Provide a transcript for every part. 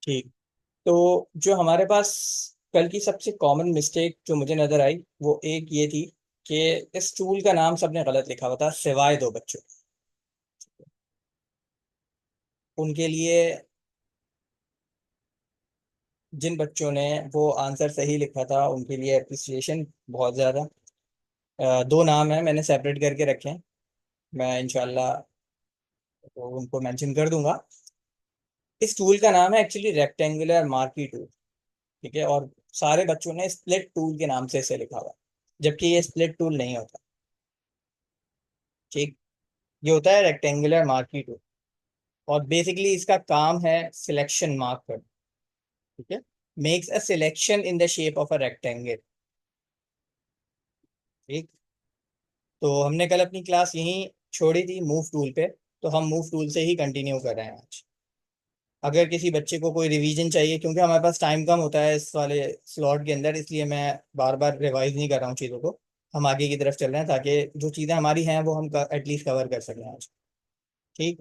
ठीक। तो जो हमारे पास कल की सबसे कॉमन मिस्टेक जो मुझे नजर आई वो एक ये थी कि इस टूल का नाम सबने गलत लिखा हुआ था सिवाय दो बच्चों। उनके लिए जिन बच्चों ने वो आंसर सही लिखा था उनके लिए अप्रिसिएशन बहुत ज़्यादा। दो नाम है मैंने सेपरेट करके रखे हैं। मैं इंशाल्लाह उनको मेंशन कर दूंगा। इस टूल का नाम है एक्चुअली रेक्टेंगुलर मार्की टूल। ठीक है। और सारे बच्चों ने स्प्लिट टूल के नाम से इसे लिखा हुआ है, जबकि ये स्प्लिट टूल नहीं होता। ठीक। ये होता है रेक्टेंगुलर मार्की टूल। और बेसिकली इसका काम है सिलेक्शन मार्क करना। ठीक है। Makes a selection in the shape of a rectangle. ठीक। तो हमने कल अपनी क्लास यहीं छोड़ी थी मूव टूल पे। तो हम मूव टूल से ही कंटिन्यू कर रहे हैं आज। अगर किसी बच्चे को कोई रिवीजन चाहिए, क्योंकि हमारे पास टाइम कम होता है इस वाले स्लॉट के अंदर, इसलिए मैं बार बार रिवाइज नहीं कर रहा हूँ चीज़ों को। हम आगे की तरफ चल रहे हैं ताकि जो चीज़ें हमारी हैं वो हम एटलीस्ट कवर कर सकें आज। ठीक।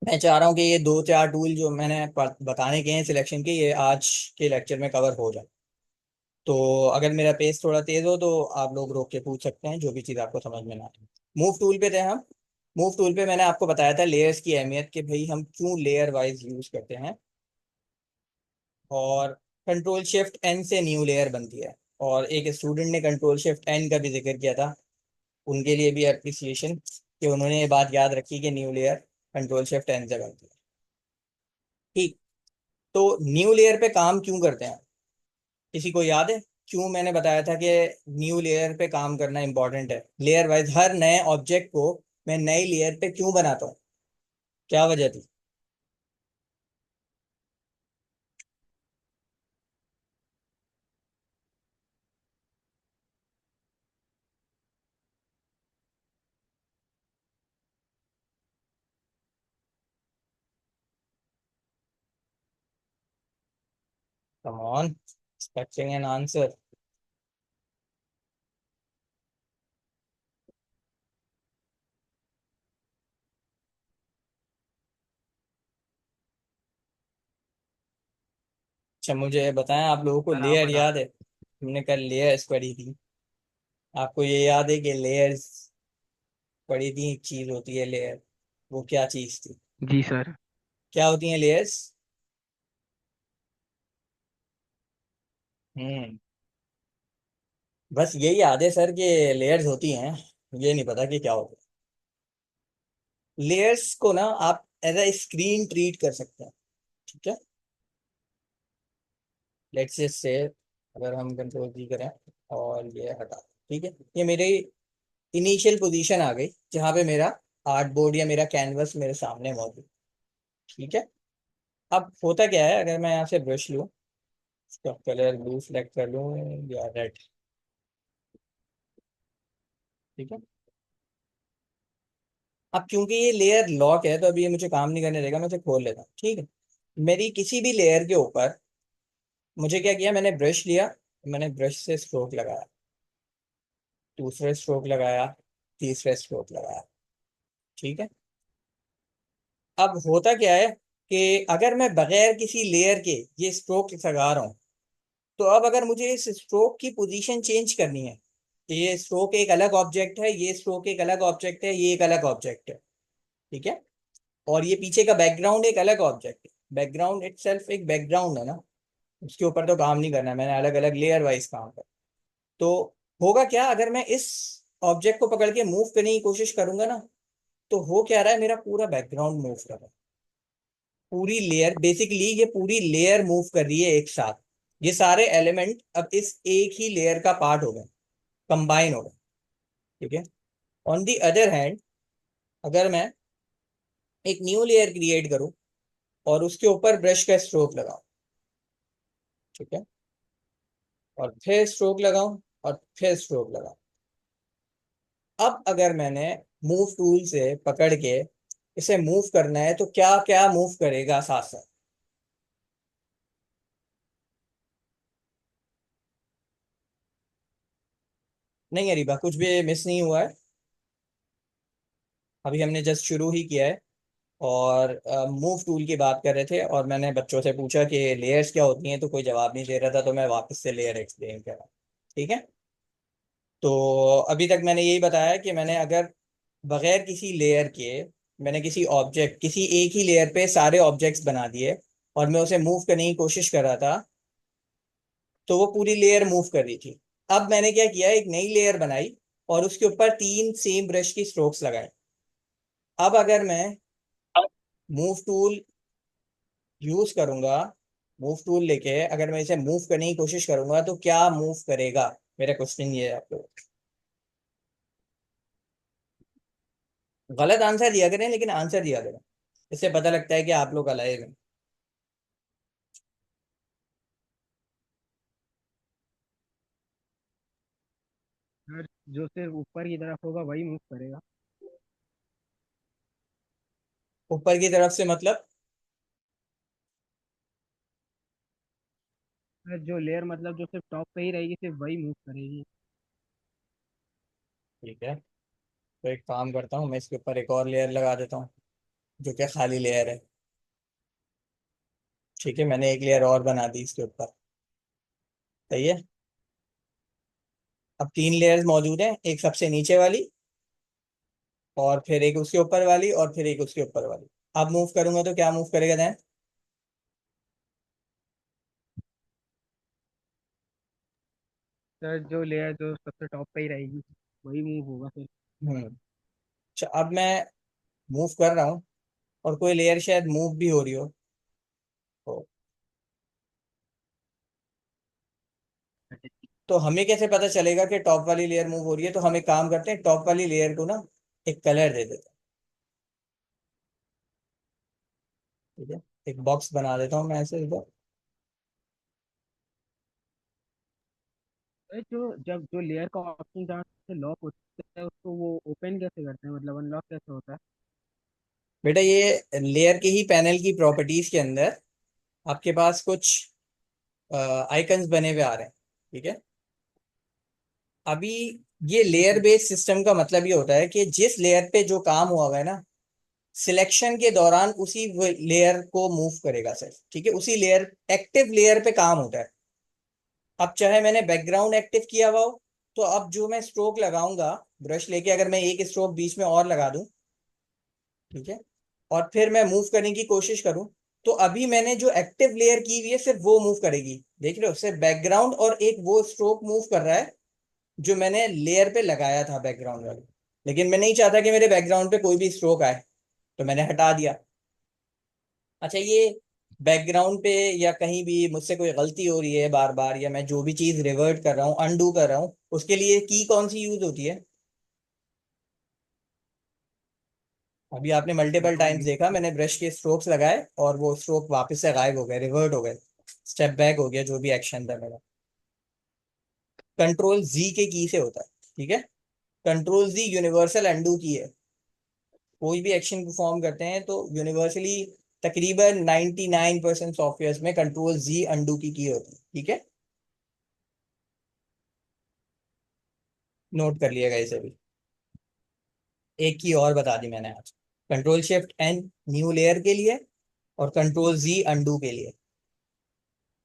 मैं चाह रहा हूँ कि ये दो चार टूल जो मैंने बताने के हैं सिलेक्शन के, ये आज के लेक्चर में कवर हो जाए। तो अगर मेरा पेस थोड़ा तेज हो तो आप लोग रोक के पूछ सकते हैं जो भी चीज़ आपको समझ में ना आए। मूव टूल पे थे हम। मूव टूल पे मैंने आपको बताया था लेयर्स की अहमियत कि भाई हम क्यों लेयर वाइज यूज करते हैं। और कंट्रोल शिफ्ट एन से न्यू लेयर बनती है। और एक स्टूडेंट ने कंट्रोल शिफ्ट एन का भी जिक्र किया था। उनके लिए भी अप्रिसिएशन कि उन्होंने ये बात याद रखी कि new layer control shift N से बनती है। ठीक। तो न्यू लेयर पे काम क्यों करते हैं? किसी को याद है क्यों मैंने बताया था कि न्यू लेयर पे काम करना इंपॉर्टेंट है? लेयर वाइज हर नए ऑब्जेक्ट को मैं नई लेयर पे क्यों बनाता हूँ? क्या वजह थी? Come on, expecting an answer. अच्छा मुझे बताएं, आप लोगों को सर आप लेयर बता। याद है? हमने कल लेयर्स पढ़ी थी। आपको ये याद है कि लेयर्स पढ़ी थी? एक चीज होती है लेयर। वो क्या चीज थी? जी सर। क्या होती हैं लेयर्स? हम्म। बस यही याद है सर कि लेयर्स होती हैं। ये नहीं पता कि क्या होता है। लेयर्स को ना आप एज अ स्क्रीन ट्रीट कर सकते हैं। ठीक है। लेट्स जस्ट से अगर हम कंट्रोल जी करें और ये हटा दें, ठीक है, ये मेरी इनिशियल पोजीशन आ गई जहां पे मेरा आर्ट बोर्ड या मेरा कैनवस मेरे सामने मौजूद। ठीक है। अब होता क्या है, अगर मैं यहाँ से ब्रश लूँ, इसका कलर ब्लू सेलेक्ट कर लूँ या रेड। ठीक है। अब क्योंकि ये लेयर लॉक है तो अभी ये मुझे काम नहीं करने देगा, मैं इसे खोल लेता हूँ। ठीक है। मेरी किसी भी लेयर के ऊपर मुझे क्या किया, मैंने ब्रश लिया, मैंने ब्रश से स्ट्रोक लगाया, दूसरे स्ट्रोक लगाया, तीसरे स्ट्रोक लगाया। ठीक है। अब होता क्या है कि अगर मैं बगैर किसी लेयर के ये स्ट्रोक लगा रहा हूँ, तो अब अगर मुझे इस स्ट्रोक की पोजीशन चेंज करनी है, तो ये स्ट्रोक एक अलग ऑब्जेक्ट है, ये स्ट्रोक एक अलग ऑब्जेक्ट है, ये एक अलग ऑब्जेक्ट है। ठीक है। और ये पीछे का बैकग्राउंड एक अलग ऑब्जेक्ट है। बैकग्राउंड इटसेल्फ एक बैकग्राउंड है ना, उसके ऊपर तो काम नहीं करना है, मैंने अलग अलग लेयर वाइज काम कर। तो होगा क्या, अगर मैं इस ऑब्जेक्ट को पकड़ के मूव करने की कोशिश करूंगा ना, तो हो क्या रहा है, मेरा पूरा बैकग्राउंड मूव कर रहा है। पूरी लेयर, बेसिकली ये पूरी लेयर मूव कर रही है एक साथ। ये सारे एलिमेंट अब इस एक ही लेयर का पार्ट हो गए, कंबाइन हो गए। ठीक है। ऑन दी अदर हैंड, अगर मैं एक न्यू लेयर क्रिएट करूं और उसके ऊपर ब्रश का स्ट्रोक लगाऊं, ठीक है, और फिर स्ट्रोक लगाऊं और फिर स्ट्रोक लगाऊं, अब अगर मैंने मूव टूल से पकड़ के इसे मूव करना है तो क्या क्या मूव करेगा साथ साथ? नहीं अरीबा, कुछ भी मिस नहीं हुआ है। अभी हमने जस्ट शुरू ही किया है। और मूव टूल की बात कर रहे थे, और मैंने बच्चों से पूछा कि लेयर्स क्या होती हैं, तो कोई जवाब नहीं दे रहा था, तो मैं वापस से लेयर एक्सप्लेन कर रहा हूँ। ठीक है। तो अभी तक मैंने यही बताया कि मैंने अगर बगैर किसी लेयर के मैंने किसी ऑब्जेक्ट, किसी एक ही लेयर पे सारे ऑब्जेक्ट्स बना दिए और मैं उसे मूव करने की कोशिश कर रहा था, तो वो पूरी लेयर मूव कर रही थी। अब मैंने क्या किया, एक नई लेयर बनाई और उसके ऊपर 3 ब्रश की स्ट्रोक्स लगाए। अब अगर मैं मूव टूल यूज करूंगा, मूव टूल लेके अगर मैं इसे मूव करने की कोशिश करूंगा तो क्या मूव करेगा? मेरा क्वेश्चन ये है आपको। गलत आंसर दिया करें, लेकिन आंसर दिया करें, इससे पता लगता है कि आप लोग अलाइव हैं। सर जो सिर्फ ऊपर की तरफ होगा वही मूव करेगा। ऊपर की तरफ से मतलब? सर जो लेयर मतलब जो सिर्फ टॉप पे ही रहेगी सिर्फ वही मूव करेगी। ठीक है, तो एक काम करता हूँ, मैं इसके ऊपर एक और लेयर लगा देता हूँ, जो कि खाली लेयर है। ठीक है, मैंने एक लेयर और बना दी इसके ऊपर। सही है। अब 3 लेयर्स मौजूद हैं, एक सबसे नीचे वाली, और फिर एक उसके ऊपर वाली, और फिर एक उसके ऊपर वाली। अब मूव करूंगा तो क्या मूव करेगा दैन? सर जो लेयर जो सबसे टॉप पे ही रहेगी वही मूव होगा फिर। हम्म। अच्छा, अब मैं मूव कर रहा हूँ और कोई लेयर शायद मूव भी हो रही हो। तो हमें कैसे पता चलेगा कि टॉप वाली लेयर मूव हो रही है? तो हम एक काम करते हैं, टॉप वाली लेयर को ना एक कलर दे देते हैं। ठीक है, एक बॉक्स बना देता हूँ मैं ऐसे इधर। सर जो जब जो लेयर का ऑप्शन जहाँ से लॉक होता है उसको वो ओपन कैसे करते हैं, मतलब अनलॉक कैसे होता है? बेटा, ये लेयर के ही पैनल की प्रॉपर्टीज के अंदर आपके पास कुछ आइकन्स बने हुए आ रहे हैं। ठीक है। अभी ये जी लेयर सर। बेस्ड सिस्टम का मतलब ये होता है कि जिस लेयर पे जो काम हुआ हुआ है ना, सिलेक्शन के दौरान उसी लेयर को मूव करेगा सर। ठीक है, उसी लेयर, एक्टिव लेयर पे काम होता है। अब चाहे मैंने बैकग्राउंड एक्टिव किया हुआ हो, तो अब जो मैं स्ट्रोक लगाऊंगा ब्रश लेके, अगर मैं एक स्ट्रोक बीच में और लगा दूं, ठीक है, और फिर मैं मूव करने की कोशिश करूं, तो अभी मैंने जो एक्टिव लेयर की हुई है सिर्फ वो मूव करेगी। देख रहे हो, सिर्फ बैकग्राउंड और एक वो स्ट्रोक मूव कर रहा है जो मैंने लेयर पे लगाया था बैकग्राउंड वाले। लेकिन मैं नहीं चाहता कि मेरे बैकग्राउंड पे कोई भी स्ट्रोक आए, तो मैंने हटा दिया। अच्छा, ये बैकग्राउंड पे या कहीं भी मुझसे कोई गलती हो रही है बार बार, या मैं जो भी चीज रिवर्ट कर रहा हूँ, अनडू कर रहा हूँ, उसके लिए की कौन सी यूज होती है? अभी आपने मल्टीपल कंट्रोल टाइम्स वी। देखा, मैंने ब्रश के स्ट्रोक्स लगाए और वो स्ट्रोक वापस से गायब हो गए, रिवर्ट हो गए, स्टेप बैक हो गया, जो भी एक्शन था मेरा। कंट्रोल जी के की से होता है। ठीक है। कंट्रोल जी यूनिवर्सल अंडू की है। कोई भी एक्शन परफॉर्म करते हैं तो यूनिवर्सली तकरीबन 99% सॉफ्टवेयर में कंट्रोल जी अंडू की होती है। ठीक है, नोट कर लिएगा इसे भी। एक की और बता दी मैंने आज, control shift N new layer के लिए, और कंट्रोल जी अंडू के लिए।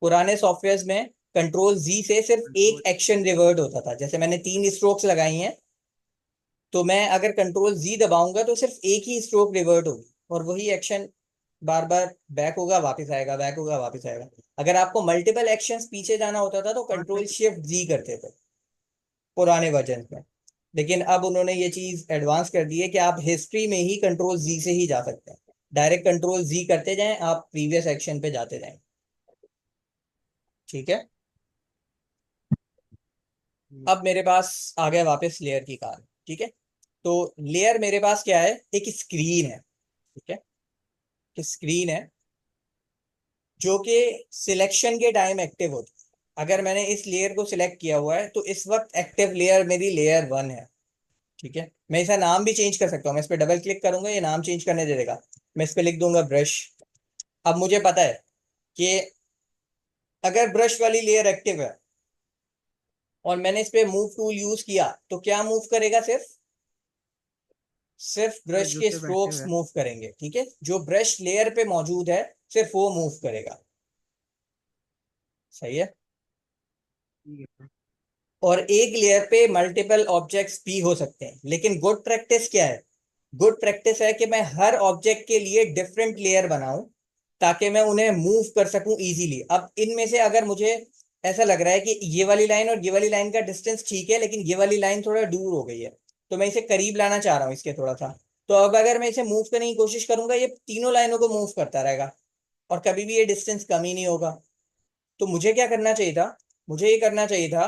पुराने सॉफ्टवेयर में कंट्रोल जी से सिर्फ एक कंट्रोल। एक्शन रिवर्ट होता था। जैसे मैंने 3 स्ट्रोक्स लगाई हैं, तो मैं अगर कंट्रोल जी दबाऊंगा तो सिर्फ एक ही स्ट्रोक रिवर्ट होगी, और वही एक्शन बार बार बैक होगा, वापस आएगा, बैक होगा, वापस आएगा। अगर आपको मल्टीपल एक्शंस पीछे जाना होता था तो हाँ सर। कंट्रोल शिफ्ट जी करते थे पुराने वर्जन में। लेकिन अब उन्होंने ये चीज एडवांस कर दी है कि आप हिस्ट्री में ही कंट्रोल जी से ही जा सकते हैं। डायरेक्ट कंट्रोल जी करते जाएं, आप प्रीवियस एक्शन पे जाते जाएं। ठीक है। अब मेरे पास आ गया वापस लेयर की कार। ठीक है। तो लेयर मेरे पास क्या है, एक स्क्रीन है। ठीक है, कि स्क्रीन है जो कि सिलेक्शन के टाइम एक्टिव होती है। अगर मैंने इस लेयर को सिलेक्ट किया हुआ है तो इस वक्त एक्टिव लेयर मेरी लेयर 1 है। ठीक है, मैं इसका नाम भी चेंज कर सकता हूँ, मैं इस पर डबल क्लिक करूंगा, ये नाम चेंज करने दे देगा। मैं इस पर लिख दूंगा ब्रश। अब मुझे पता है कि अगर ब्रश वाली लेयर एक्टिव है और मैंने इस पे मूव टूल यूज किया, तो क्या मूव करेगा? सिर्फ सिर्फ अच्छा, ब्रश जो के सिर्फ एक्टिव स्ट्रोक्स है। मूव करेंगे, ठीक है, जो ब्रश लेयर पे मौजूद है सिर्फ वो मूव करेगा। सही है। ठीक है सर। और एक लेयर पे मल्टीपल ऑब्जेक्ट्स भी हो सकते हैं, लेकिन गुड प्रैक्टिस क्या है? गुड प्रैक्टिस है कि मैं हर ऑब्जेक्ट के लिए डिफरेंट लेयर बनाऊं, ताकि मैं उन्हें मूव कर सकूं इजीली। अब इनमें से अगर मुझे ऐसा लग रहा है कि ये वाली लाइन और ये वाली लाइन का डिस्टेंस ठीक है, लेकिन ये वाली लाइन थोड़ा दूर हो गई है, तो मैं इसे करीब लाना चाह रहा हूँ इसके थोड़ा सा। तो अब अगर मैं इसे मूव करने की कोशिश करूंगा, ये तीनों लाइनों को मूव करता रहेगा, और कभी भी ये डिस्टेंस कम ही नहीं होगा। तो मुझे क्या करना चाहिए था? मुझे ये करना चाहिए था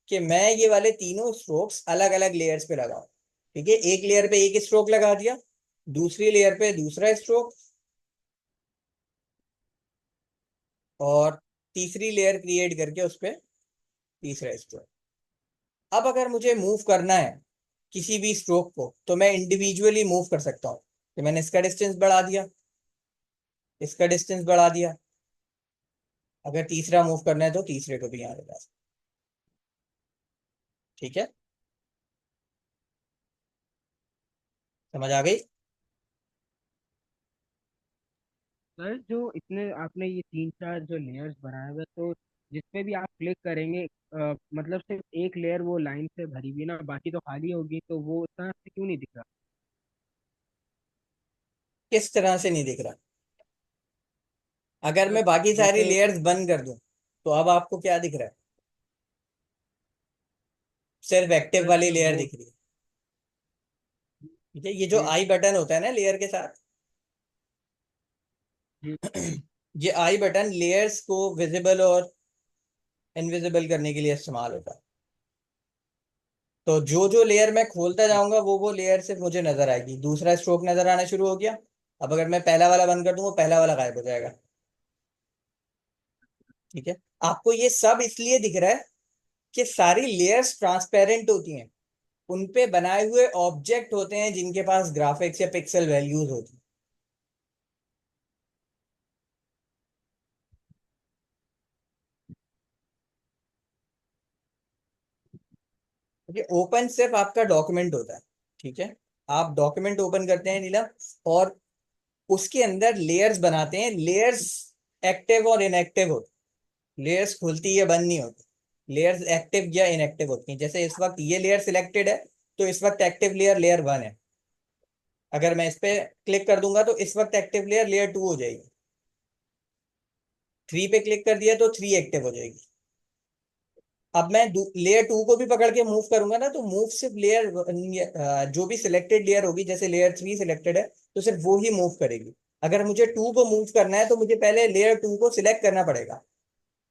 कि मैं ये वाले तीनों स्ट्रोक्स अलग अलग लेयर्स पे लगाऊं। ठीक है, एक लेयर पे एक स्ट्रोक लगा दिया, दूसरी लेयर पे दूसरा स्ट्रोक, और तीसरी लेयर क्रिएट करके उस पे तीसरा स्ट्रोक। अब अगर मुझे मूव करना है किसी भी स्ट्रोक को, तो मैं इंडिविजुअली मूव कर सकता हूँ। तो मैंने इसका डिस्टेंस बढ़ा दिया, इसका डिस्टेंस बढ़ा दिया। अगर तीसरा मूव करना है तो तीसरे को भी यहाँ लगा सकते। ठीक है, समझ आ गई? सर जो इतने आपने ये तीन चार जो लेयर्स बनाए हुए, तो जिस पे भी आप क्लिक करेंगे मतलब सिर्फ एक लेयर वो लाइन से भरी हुई ना, बाकी तो खाली होगी, तो वो उतना से क्यों नहीं दिख रहा? किस तरह से नहीं दिख रहा? अगर सर मैं बाकी सारी जैसे लेयर्स बंद कर दूं, तो अब आपको क्या दिख रहा है? सिर्फ एक्टिव सर वाली जब लेयर वो दिख रही है। ठीक है, ये जो जी आई बटन होता है ना लेयर के साथ, जी ये आई बटन लेयर्स को विजिबल और इनविजिबल करने के लिए इस्तेमाल होता है। तो जो जो लेयर मैं खोलता जाऊंगा वो लेयर सिर्फ मुझे नजर आएगी। दूसरा स्ट्रोक नजर आना शुरू हो गया। अब अगर मैं पहला वाला बंद कर दूं, वो पहला वाला गायब हो जाएगा। ठीक है, आपको ये सब इसलिए दिख रहा है कि सारी लेयर्स ट्रांसपेरेंट होती हैं, उन पे बनाए हुए ऑब्जेक्ट होते हैं जिनके पास ग्राफिक्स या पिक्सल वैल्यूज होती हैं। ओके, ओपन सिर्फ आपका डॉक्यूमेंट होता है। ठीक है, आप डॉक्यूमेंट ओपन करते हैं नीला, और उसके अंदर लेयर्स बनाते हैं। लेयर्स एक्टिव और इनएक्टिव होते हैं, लेयर्स खुलती या बंद नहीं होती। लेयर्स एक्टिव या इनएक्टिव होती हैं। जैसे इस वक्त ये लेयर सिलेक्टेड है, तो इस वक्त एक्टिव लेयर लेयर 1 है। अगर मैं इस पे क्लिक कर दूंगा तो इस वक्त एक्टिव लेयर लेयर 2 हो जाएगी। 3 पे क्लिक कर दिया तो 3 एक्टिव हो जाएगी। अब मैं लेयर 2 को भी पकड़ के मूव करूंगा ना, तो मूव सिर्फ लेयर जो भी सिलेक्टेड लेयर होगी, जैसे लेयर 3 सिलेक्टेड है, तो सिर्फ वो ही मूव करेगी। अगर मुझे 2 को मूव करना है तो मुझे पहले लेयर 2 को सिलेक्ट करना पड़ेगा।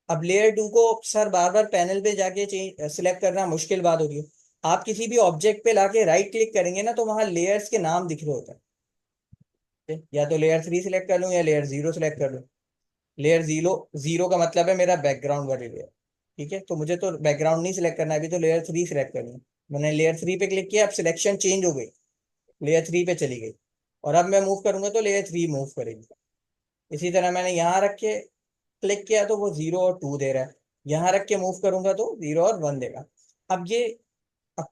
अब लेयर 2 को सर बार बार पैनल पे जाके चेंज सिलेक्ट करना मुश्किल बात होगी। आप किसी भी ऑब्जेक्ट पे लाके राइट क्लिक करेंगे ना, तो वहां लेयर्स के नाम दिख रहे होते हैं। या तो लेयर 3 सिलेक्ट कर लूँ या लेयर 0 सिलेक्ट कर लूँ। लेयर 0, 0 का मतलब है मेरा बैकग्राउंड वाली लेयर। ठीक है, तो मुझे तो बैकग्राउंड नहीं सिलेक्ट करना है, अभी तो लेयर 3 सिलेक्ट करनी है। मैंने लेयर 3 पे क्लिक किया, अब सिलेक्शन चेंज हो गई, लेयर 3 पे चली गई। और अब मैं मूव करूंगा तो लेयर 3 मूव करेगी। इसी तरह मैंने यहाँ रख के क्लिक किया तो वो 0 और 2 दे रहा है। यहाँ रख के मूव करूंगा तो 0 और 1 देगा। अब ये, अब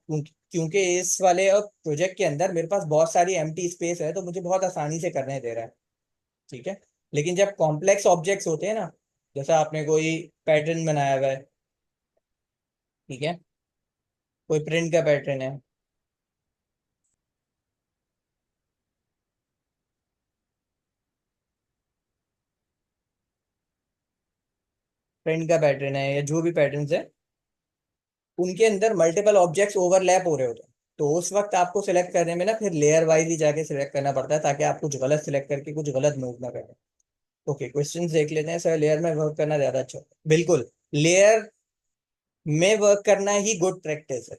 क्योंकि इस वाले प्रोजेक्ट के अंदर मेरे पास बहुत सारी एम्प्टी स्पेस है, तो मुझे बहुत आसानी से करने दे रहा है। ठीक है, लेकिन जब कॉम्प्लेक्स ऑब्जेक्ट्स होते हैं ना, जैसा आपने कोई पैटर्न बनाया हुआ है, ठीक है, कोई प्रिंट का पैटर्न है, प्रिंट का पैटर्न है या जो भी पैटर्न है, उनके अंदर मल्टीपल ऑब्जेक्ट्स ओवरलैप हो रहे होते हैं। तो उस वक्त आपको सिलेक्ट करने में ना फिर लेयर वाइज ही जाके सिलेक्ट करना पड़ता है, ताकि आप कुछ गलत सिलेक्ट करके कुछ गलत मूव ना करें। ओके, क्वेश्चन देख लेते हैं। सर लेयर में वर्क करना ज्यादा अच्छा होता है। बिल्कुल, लेयर में वर्क करना ही गुड प्रैक्टिस है।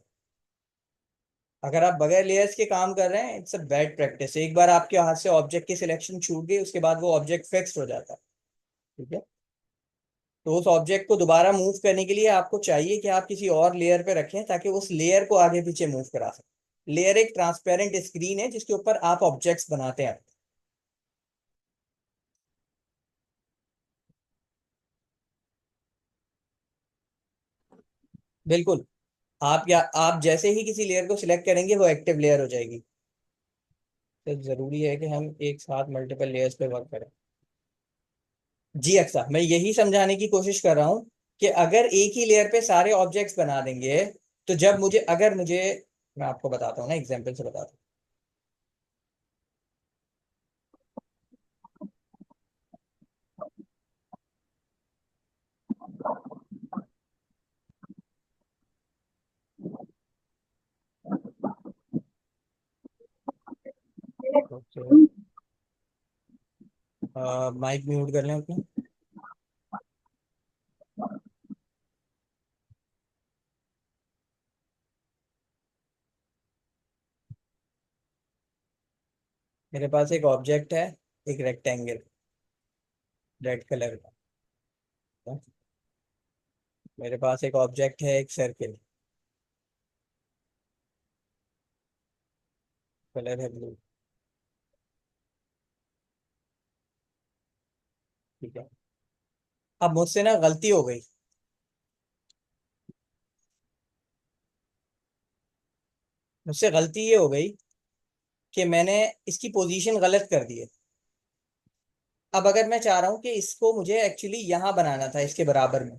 अगर आप बगैर लेयर्स के काम कर रहे हैं, इट्स अ बैड प्रैक्टिस। एक बार आपके हाथ से ऑब्जेक्ट की सिलेक्शन छूट गई, उसके बाद वो ऑब्जेक्ट फिक्स्ड हो जाता है। ठीक है, तो उस ऑब्जेक्ट को दोबारा मूव करने के लिए आपको चाहिए कि आप किसी और लेयर पे रखें, ताकि उस लेयर को आगे पीछे मूव करा सकें। लेयर एक ट्रांसपेरेंट स्क्रीन है जिसके ऊपर आप ऑब्जेक्ट्स बनाते हैं। बिल्कुल, आप जैसे ही किसी लेयर को सिलेक्ट करेंगे वो एक्टिव लेयर हो जाएगी। तो जरूरी है कि हम एक साथ मल्टीपल लेयर्स पे वर्क करें। जी अक्सा, मैं यही समझाने की कोशिश कर रहा हूँ कि अगर एक ही लेयर पे सारे ऑब्जेक्ट्स बना देंगे, तो जब मुझे अगर मुझे मैं आपको बताता हूँ ना, एग्जांपल से बताता हूँ। तो माइक म्यूट कर लें अपना। मेरे पास एक ऑब्जेक्ट है, एक रेक्टेंगल रेड कलर का। मेरे पास एक ऑब्जेक्ट है, एक सर्किल, कलर है ब्लू। ठीक है। अब मुझसे ना गलती हो गई। मुझसे गलती ये हो गई कि मैंने इसकी पोजीशन गलत कर दी है। अब अगर मैं चाह रहा हूँ कि इसको मुझे एक्चुअली यहाँ बनाना था, इसके बराबर में,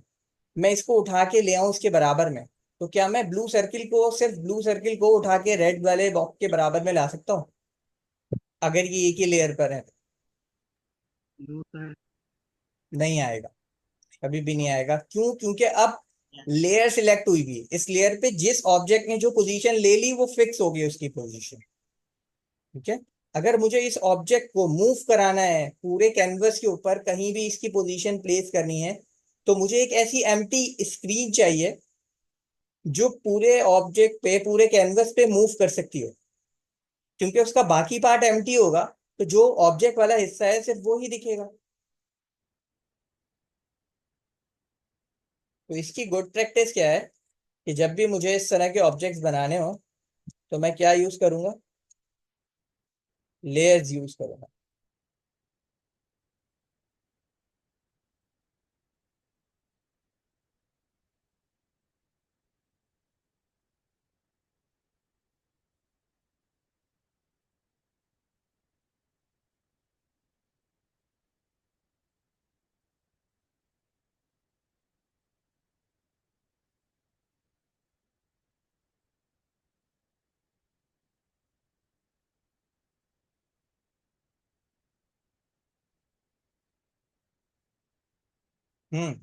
मैं इसको उठा के ले आऊँ इसके बराबर में, तो क्या मैं ब्लू सर्किल को, सिर्फ ब्लू सर्किल को उठा के रेड वाले बॉक्स के बराबर में ला सकता हूँ, अगर ये एक ही लेयर पर है? No sir. नहीं आएगा, कभी भी नहीं आएगा। क्यों? क्योंकि अब लेयर सिलेक्ट हुई भी है। इस लेयर पे जिस ऑब्जेक्ट ने जो पोजीशन ले ली वो फिक्स हो गई उसकी पोजीशन। ठीक है। अगर मुझे इस ऑब्जेक्ट को मूव कराना है पूरे कैनवस के ऊपर, कहीं भी इसकी पोजीशन प्लेस करनी है, तो मुझे एक ऐसी एम्प्टी स्क्रीन चाहिए जो पूरे ऑब्जेक्ट पे, पूरे कैनवस पे मूव कर सकती हो, क्योंकि उसका बाकी पार्ट एम्प्टी होगा, तो जो ऑब्जेक्ट वाला हिस्सा है सिर्फ वो ही दिखेगा। तो इसकी गुड प्रैक्टिस क्या है कि जब भी मुझे इस तरह के ऑब्जेक्ट्स बनाने हो, तो मैं क्या यूज करूंगा? लेयर्स यूज करूंगा। हम्म।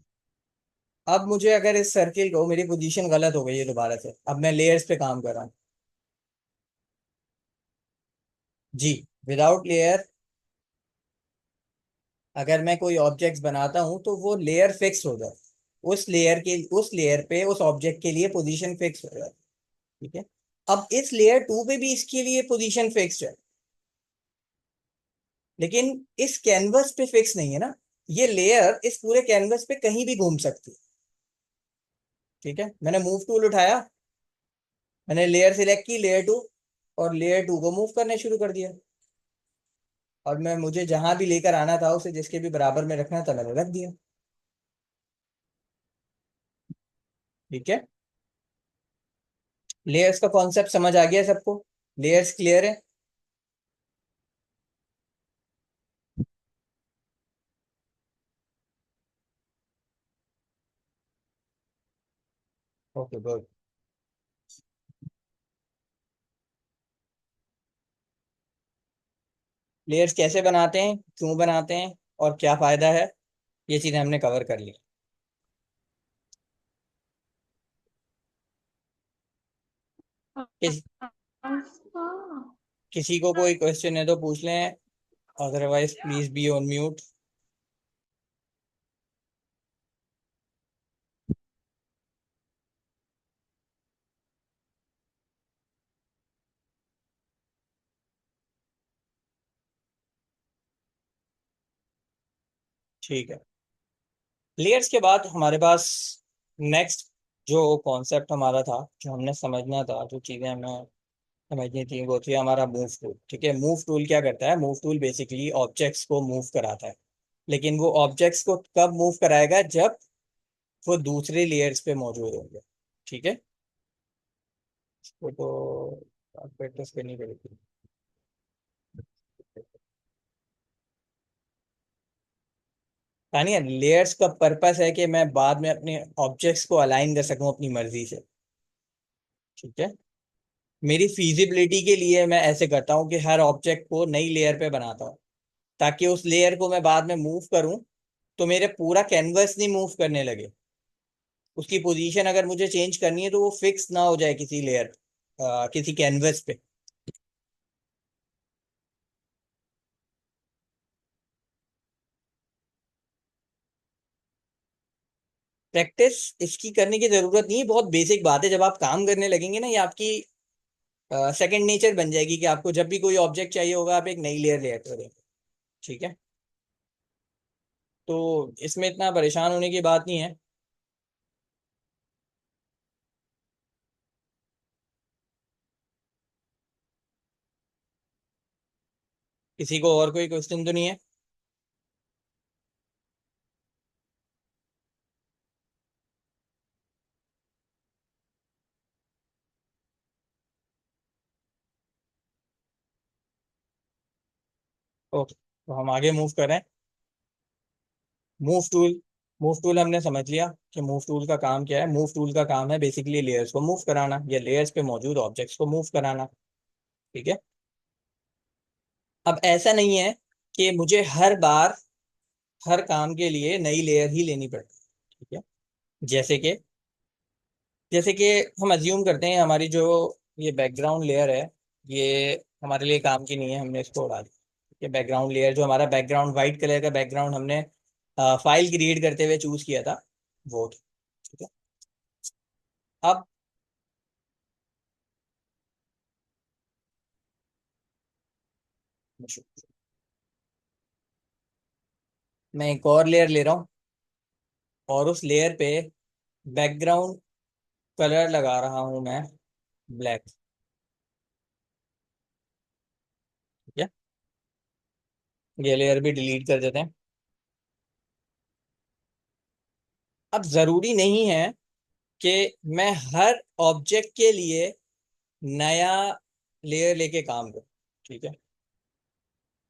अब मुझे अगर इस सर्किल को, मेरी पोजीशन गलत हो गई है दोबारा से, अब मैं लेयर्स पे काम कर रहा हूँ। जी। विदाउट लेयर अगर मैं कोई ऑब्जेक्ट्स बनाता हूँ तो वो लेयर फिक्स हो जाए, उस लेयर पे उस ऑब्जेक्ट के लिए पोजीशन फिक्स हो जाए। ठीक है। अब इस लेयर टू पे भी इसके लिए पोजीशन फिक्स्ड है, लेकिन इस कैनवस पे फिक्स नहीं है ना। ये लेयर इस पूरे कैनवस पे कहीं भी घूम सकती है। ठीक है। मैंने मूव टूल उठाया, मैंने लेयर सिलेक्ट की, लेयर टू, और लेयर टू को मूव करने शुरू कर दिया। और मैं, मुझे जहां भी लेकर आना था उसे, जिसके भी बराबर में रखना था, मैंने रख दिया। ठीक है। लेयर्स का कॉन्सेप्ट समझ आ गया सबको? लेयर्स क्लियर है? Okay good. लेयर्स कैसे बनाते हैं, क्यों बनाते हैं, और क्या फायदा है, ये चीजें हमने कवर कर ली। किस, किसी को कोई क्वेश्चन है तो पूछ लें, otherwise please be on mute. ठीक है। लेयर्स के बाद हमारे पास नेक्स्ट जो कॉन्सेप्ट हमारा था, जो हमने समझना था, जो चीजें हमें समझनी थी, वो थी हमारा मूव टूल। ठीक है। मूव टूल क्या करता है? मूव टूल बेसिकली ऑब्जेक्ट्स को मूव कराता है, लेकिन वो ऑब्जेक्ट्स को कब मूव कराएगा? जब वो दूसरे लेयर्स पे मौजूद होंगे। ठीक है। इसको तो प्रैक्टिस करनी पड़ेगी। यानी लेयर्स का पर्पस है कि मैं बाद में अपने ऑब्जेक्ट्स को अलाइन कर सकूं अपनी मर्जी से। ठीक है। मेरी फीजिबिलिटी के लिए मैं ऐसे करता हूँ कि हर ऑब्जेक्ट को नई लेयर पे बनाता हूँ, ताकि उस लेयर को मैं बाद में मूव करूँ तो मेरे पूरा कैनवस नहीं मूव करने लगे। उसकी पोजीशन अगर मुझे चेंज करनी है तो वो फिक्स ना हो जाए किसी लेयर, किसी कैनवस पे। प्रैक्टिस इसकी करने की जरूरत नहीं है, बहुत बेसिक बात है। जब आप काम करने लगेंगे ना, ये आपकी सेकंड नेचर बन जाएगी कि आपको जब भी कोई ऑब्जेक्ट चाहिए होगा आप एक नई लेयर लेयर करेंगे। ठीक है। तो इसमें इतना परेशान होने की बात नहीं है। किसी को और कोई क्वेश्चन तो नहीं है? ओके, तो हम आगे मूव करें। Move tool. मूव टूल हमने समझ लिया कि मूव टूल का काम क्या है। मूव टूल का काम है बेसिकली लेयर्स को मूव कराना या लेयर्स पे मौजूद ऑब्जेक्ट्स को मूव कराना। ठीक है। अब ऐसा नहीं है कि मुझे हर बार हर काम के लिए नई लेयर ही लेनी पड़ती है। ठीक है। जैसे कि जैसे कि हम अज्यूम करते हैं हमारी जो ये बैकग्राउंड लेयर है, ये हमारे लिए काम की नहीं है, हमने इसको उड़ा दिया। ये बैकग्राउंड लेयर जो हमारा बैकग्राउंड वाइट कलर का बैकग्राउंड हमने फाइल क्रिएट करते हुए चूज किया था, वो था। ठीक है। अब मैं एक और लेयर ले रहा हूँ और उस लेयर पे बैकग्राउंड कलर लगा रहा हूँ मैं ब्लैक। ठीक है। ये लेयर भी डिलीट कर देते हैं। अब जरूरी नहीं है कि मैं हर ऑब्जेक्ट के लिए नया लेयर लेके काम करूं। ठीक है।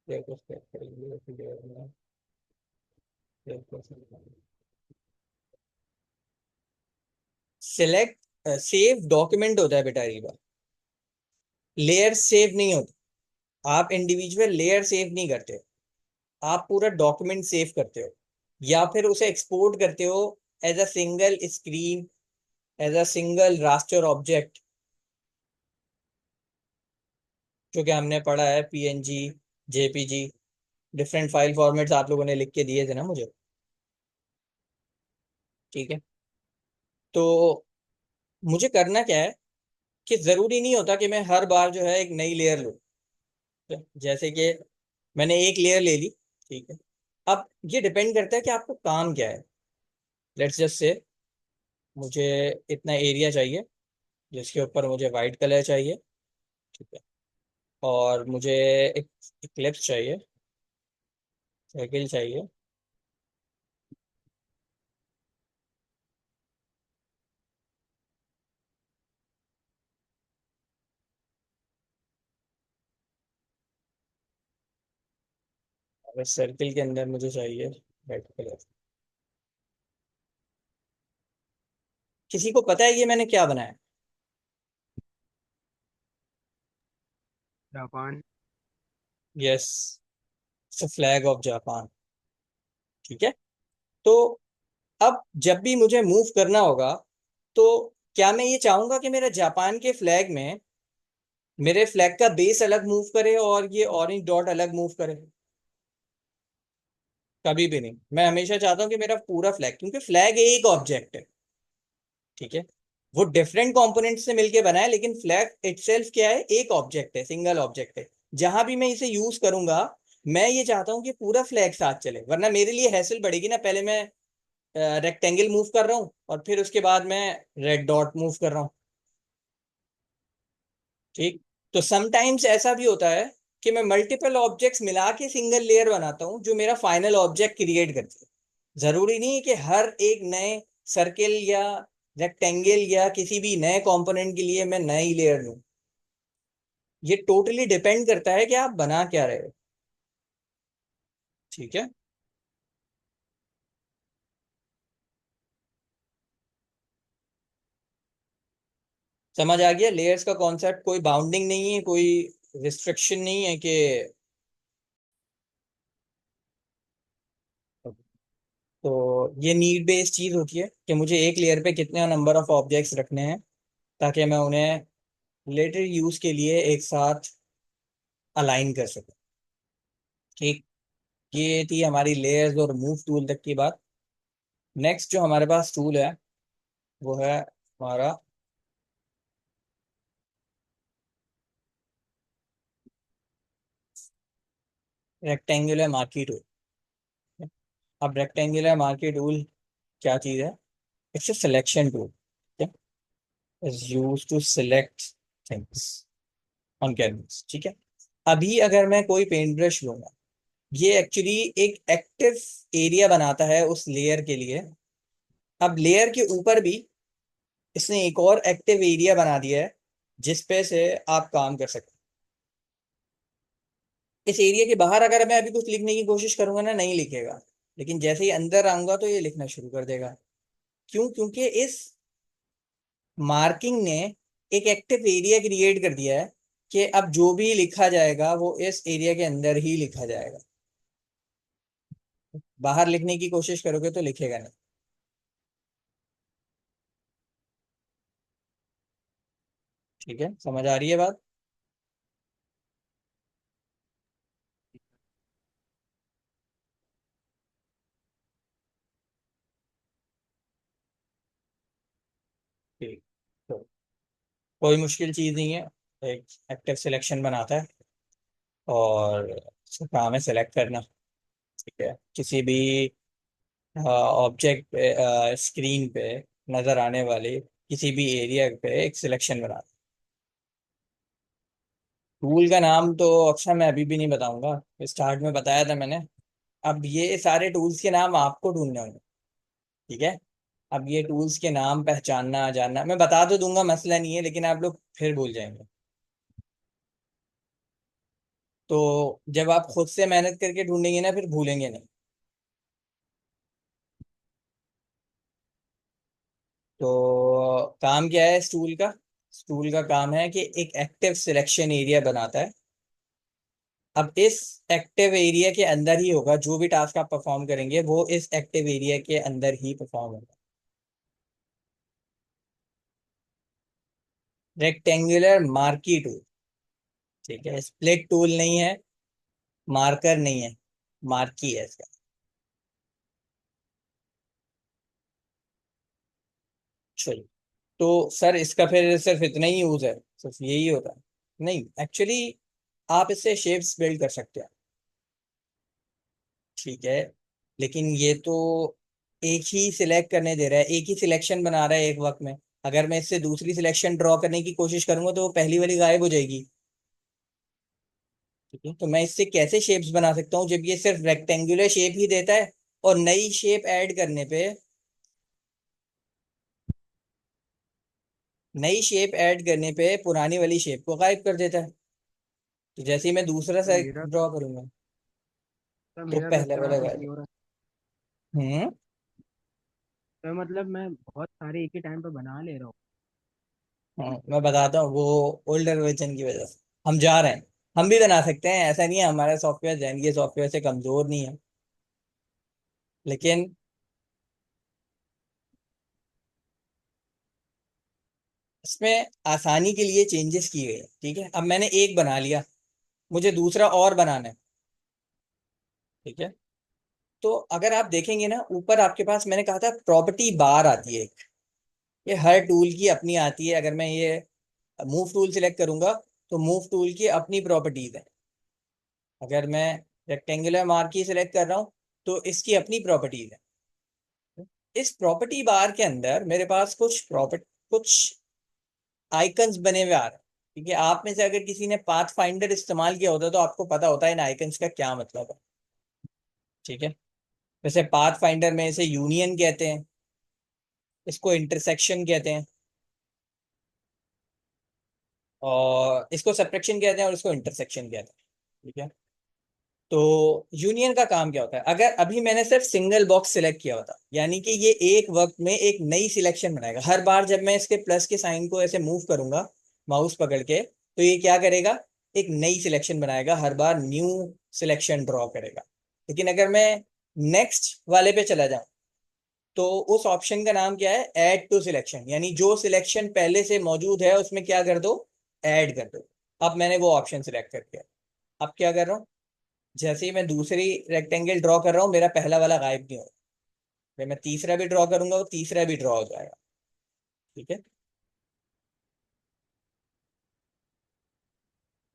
लेयर को select करेंगे, फिर layer में layer को select करेंगे। सिलेक्ट सेव डॉक्यूमेंट होता है बेटा रीवा, लेयर सेव नहीं होता। आप इंडिविजुअल लेयर सेव नहीं करते हो, आप पूरा डॉक्यूमेंट सेव करते हो या फिर उसे एक्सपोर्ट करते हो as a single screen, as a single raster object. जो कि हमने पढ़ा है PNG, JPG, different file formats आप लोगों ने लिख के दिए थे ना मुझे। ठीक है। तो मुझे करना क्या है कि जरूरी नहीं होता कि मैं हर बार जो है एक नई लेयर लूँ। जैसे कि मैंने एक लेयर ले ली। ठीक है। अब ये डिपेंड करता है कि आपको काम क्या है। लेट्स जस्ट से मुझे इतना एरिया चाहिए जिसके ऊपर मुझे वाइट कलर चाहिए। ठीक है। और मुझे एक इक्लिप्स चाहिए, साइकिल चाहिए। और इस सर्किल के अंदर मुझे चाहिए रेड कलर। किसी को पता है ये मैंने क्या बनाया? Japan. Yes, flag of Japan. ठीक है। तो अब जब भी मुझे मूव करना होगा तो क्या मैं ये चाहूंगा कि मेरा जापान के फ्लैग में मेरे फ्लैग का बेस अलग मूव करे और ये ऑरेंज डॉट अलग मूव करे? कभी भी नहीं। मैं हमेशा चाहता हूँ कि मेरा पूरा फ्लैग, क्योंकि फ्लैग एक ऑब्जेक्ट है। ठीक है। वो डिफरेंट कंपोनेंट से मिलके बना है लेकिन फ्लैग इटसेल्फ क्या है, एक ऑब्जेक्ट है, सिंगल ऑब्जेक्ट है। जहां भी मैं इसे यूज करूंगा मैं ये चाहता हूँ कि पूरा फ्लैग साथ चले, वरना मेरे लिए हैसल बढ़ेगी ना। पहले मैं रेक्टेंगल मूव कर रहा हूँ और फिर उसके बाद मैं रेड डॉट मूव कर रहा हूँ। ठीक। तो समटाइम्स ऐसा भी होता है कि मैं मल्टीपल ऑब्जेक्ट्स मिला के सिंगल लेयर बनाता हूँ जो मेरा फाइनल ऑब्जेक्ट क्रिएट करती है। जरूरी नहीं है कि हर एक नए सर्किल या रेक्टेंगल या किसी भी नए कंपोनेंट के लिए मैं नई लेयर लूँ। ये टोटली डिपेंड करता है कि आप बना क्या रहे हो। ठीक है। समझ आ गया लेयर्स का कॉन्सेप्ट? कोई बाउंडिंग नहीं है, कोई रिस्ट्रिक्शन नहीं है कि। तो ये नीड बेस्ड चीज होती है कि मुझे एक लेयर पे कितने नंबर ऑफ ऑब्जेक्ट्स रखने हैं, ताकि मैं उन्हें लेटर यूज के लिए एक साथ अलाइन कर सकूं। ठीक। ये थी हमारी लेयर्स और मूव टूल तक की बात। नेक्स्ट जो हमारे पास टूल है वो है हमारा रेक्टेंगुलर मार्की टूल। अब रेक्टेंगुलर मार्की टूल क्या चीज़ है? It's a selection tool. Is use to select things on canvas. ठीक है। अभी अगर मैं कोई पेंट ब्रश लूंगा, ये एक्चुअली एक एक्टिव एरिया बनाता है उस लेयर के लिए। अब लेयर के ऊपर भी इसने एक और एक्टिव एरिया बना दिया है जिस पे से आप काम कर सकते हैं। इस एरिया के बाहर अगर मैं अभी कुछ लिखने की कोशिश करूंगा ना, नहीं लिखेगा। लेकिन जैसे ही अंदर आऊंगा तो ये लिखना शुरू कर देगा। क्यों? क्योंकि इस मार्किंग ने एक एक्टिव एरिया क्रिएट कर दिया है कि अब जो भी लिखा जाएगा वो इस एरिया के अंदर ही लिखा जाएगा। बाहर लिखने की कोशिश करोगे तो लिखेगा नहीं। ठीक है, समझ आ रही है बात? ठीक। तो कोई मुश्किल चीज़ नहीं है। एक एक्टिव सिलेक्शन बनाता है और उसका काम है सेलेक्ट करना। ठीक है, किसी भी ऑब्जेक्ट पे, स्क्रीन पे नजर आने वाले किसी भी एरिया पे एक सिलेक्शन बनाता है। टूल का नाम तो अक्सर मैं अभी भी नहीं बताऊंगा, स्टार्ट में बताया था मैंने। अब ये सारे टूल्स के नाम आपको ढूंढने होंगे। ठीक है। अब ये टूल्स के नाम पहचानना जानना मैं बता तो दूंगा, मसला नहीं है, लेकिन आप लोग फिर भूल जाएंगे। तो जब आप खुद से मेहनत करके ढूंढेंगे ना, फिर भूलेंगे नहीं। तो काम क्या है स्टूल का? स्टूल का काम है कि एक एक्टिव सिलेक्शन एरिया बनाता है। अब इस एक्टिव एरिया के अंदर ही होगा जो भी टास्क आप परफॉर्म करेंगे, वो इस एक्टिव एरिया के अंदर ही परफॉर्म होगा। Rectangular marquee tool. ठीक है, स्प्लिट टूल नहीं है, मार्कर नहीं है, मार्की है इसका। चलिए। तो सर इसका फिर सिर्फ इतना ही यूज है, सिर्फ यही होता है? नहीं, एक्चुअली आप इससे शेप्स बिल्ड कर सकते हैं। ठीक है। लेकिन ये तो एक ही सिलेक्ट करने दे रहा है, एक ही सिलेक्शन बना रहा है एक वक्त में। अगर मैं इससे दूसरी सिलेक्शन ड्रॉ करने की कोशिश करूंगा तो वो पहली वाली गायब हो जाएगी। ठीक है, तो मैं इससे कैसे शेप्स बना सकता हूँ जब ये सिर्फ रेक्टेंगुलर शेप ही देता है और नई शेप ऐड करने पे, नई शेप ऐड करने पे पुरानी वाली शेप को गायब कर देता है। तो जैसे ही मैं दूसरा तो सेट मेरा ड्रॉ करूंगा तो तो मेरा तो पहले वाला इस्तेमाल कुछ गायब। नहीं हो रहा। हम्म। तो मतलब मैं बहुत सारे एक ही टाइम पे बना ले रहा हूँ। मैं बताता हूँ, वो ओल्डर वर्जन की वजह से हम जा रहे हैं। हम भी बना सकते हैं, ऐसा नहीं है हमारा सॉफ्टवेयर जैन के सॉफ्टवेयर से कमजोर नहीं है। लेकिन इसमें आसानी के लिए चेंजेस किए गए हैं। ठीक है, अब मैंने एक बना लिया, मुझे दूसरा और बनाना है। ठीक है। तो अगर आप देखेंगे ना, ऊपर आपके पास मैंने कहा था प्रॉपर्टी बार आती है एक। ये हर टूल की अपनी आती है। अगर मैं ये मूव टूल सिलेक्ट करूंगा तो मूव टूल की अपनी प्रॉपर्टीज है। अगर मैं रेक्टेंगुलर मार्की सिलेक्ट कर रहा हूँ तो इसकी अपनी प्रॉपर्टीज है। इस प्रॉपर्टी बार के अंदर मेरे पास कुछ आइकन्स बने हुए आ रहे हैं। क्योंकि आप में से अगर किसी ने पाथ फाइंडर इस्तेमाल किया होता तो आपको पता होता है इन आइकन्स का क्या मतलब है। ठीक है। वैसे पाथ फाइंडर में इसे यूनियन कहते हैं, इसको इंटरसेक्शन कहते हैं, और इसको सब्ट्रैक्शन कहते हैं और इसको इंटरसेक्शन कहते हैं। ठीक है। तो यूनियन का काम क्या होता है, अगर अभी मैंने सिर्फ सिंगल बॉक्स सिलेक्ट किया होता, यानी कि ये एक वक्त में एक नई सिलेक्शन बनाएगा। हर बार जब मैं इसके प्लस के साइन को ऐसे मूव करूंगा माउस पकड़ के, तो ये क्या करेगा, एक नई सिलेक्शन बनाएगा, हर बार न्यू सिलेक्शन ड्रॉ करेगा। लेकिन अगर मैं नेक्स्ट वाले पे चला जाऊं, तो उस ऑप्शन का नाम क्या है, ऐड टू सिलेक्शन, यानी जो सिलेक्शन पहले से मौजूद है उसमें क्या कर दो, ऐड कर दो। अब मैंने वो ऑप्शन सिलेक्ट कर दिया। अब क्या कर रहा हूँ, जैसे ही मैं दूसरी रेक्टेंगल ड्रॉ कर रहा हूँ, मेरा पहला वाला गायब नहीं हो रहा। फिर मैं तीसरा भी ड्रॉ करूंगा, वो तीसरा भी ड्रॉ हो जाएगा। ठीक है।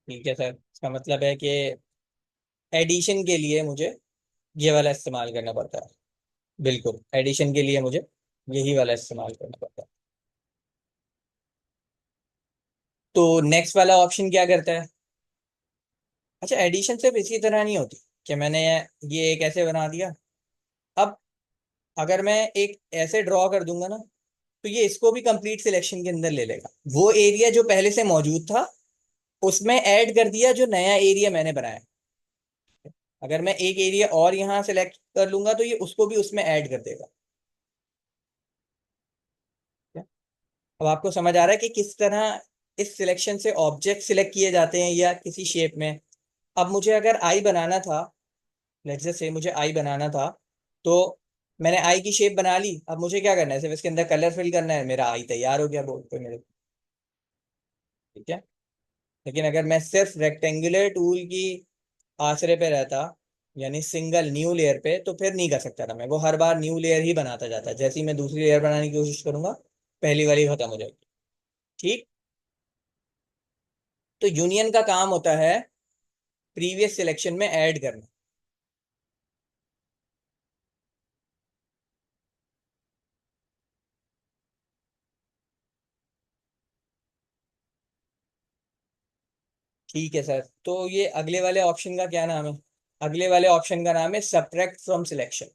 ठीक है सर, इसका मतलब है कि एडिशन के लिए मुझे ये वाला इस्तेमाल करना पड़ता है। बिल्कुल, एडिशन के लिए मुझे यही वाला इस्तेमाल करना पड़ता है। तो नेक्स्ट वाला ऑप्शन क्या करता है। अच्छा, एडिशन सिर्फ इसी तरह नहीं होती कि मैंने ये एक ऐसे बना दिया। अब अगर मैं एक ऐसे ड्रॉ कर दूंगा ना, तो ये इसको भी कंप्लीट सिलेक्शन के अंदर ले लेगा। वो एरिया जो पहले से मौजूद था उसमें ऐड कर दिया जो नया एरिया मैंने बनाया। अगर मैं एक एरिया और यहाँ सेलेक्ट कर लूंगा, तो ये उसको भी उसमें ऐड कर देगा। क्या? अब आपको समझ आ रहा है कि किस तरह इस सिलेक्शन से ऑब्जेक्ट सिलेक्ट किए जाते हैं या किसी शेप में। अब मुझे अगर आई बनाना था, लेट्स जस्ट से मुझे आई बनाना था, तो मैंने आई की शेप बना ली। अब मुझे क्या करना है, सिर्फ इसके अंदर कलर फिल करना है, मेरा आई तैयार हो गया बोर्ड पे मेरे। ठीक है। लेकिन अगर मैं सिर्फ रेक्टेंगुलर टूल की आसरे पे रहता, यानी सिंगल न्यू लेयर पे, तो फिर नहीं कर सकता था मैं, वो हर बार न्यू लेयर ही बनाता जाता। जैसे ही मैं दूसरी लेयर बनाने की कोशिश करूंगा, पहली वाली खत्म हो जाएगी। ठीक। तो यूनियन का काम होता है प्रीवियस सिलेक्शन में ऐड करना। ठीक है सर, तो ये अगले वाले ऑप्शन का क्या नाम है, अगले वाले ऑप्शन का नाम है सब्ट्रैक्ट फ्रॉम सिलेक्शन।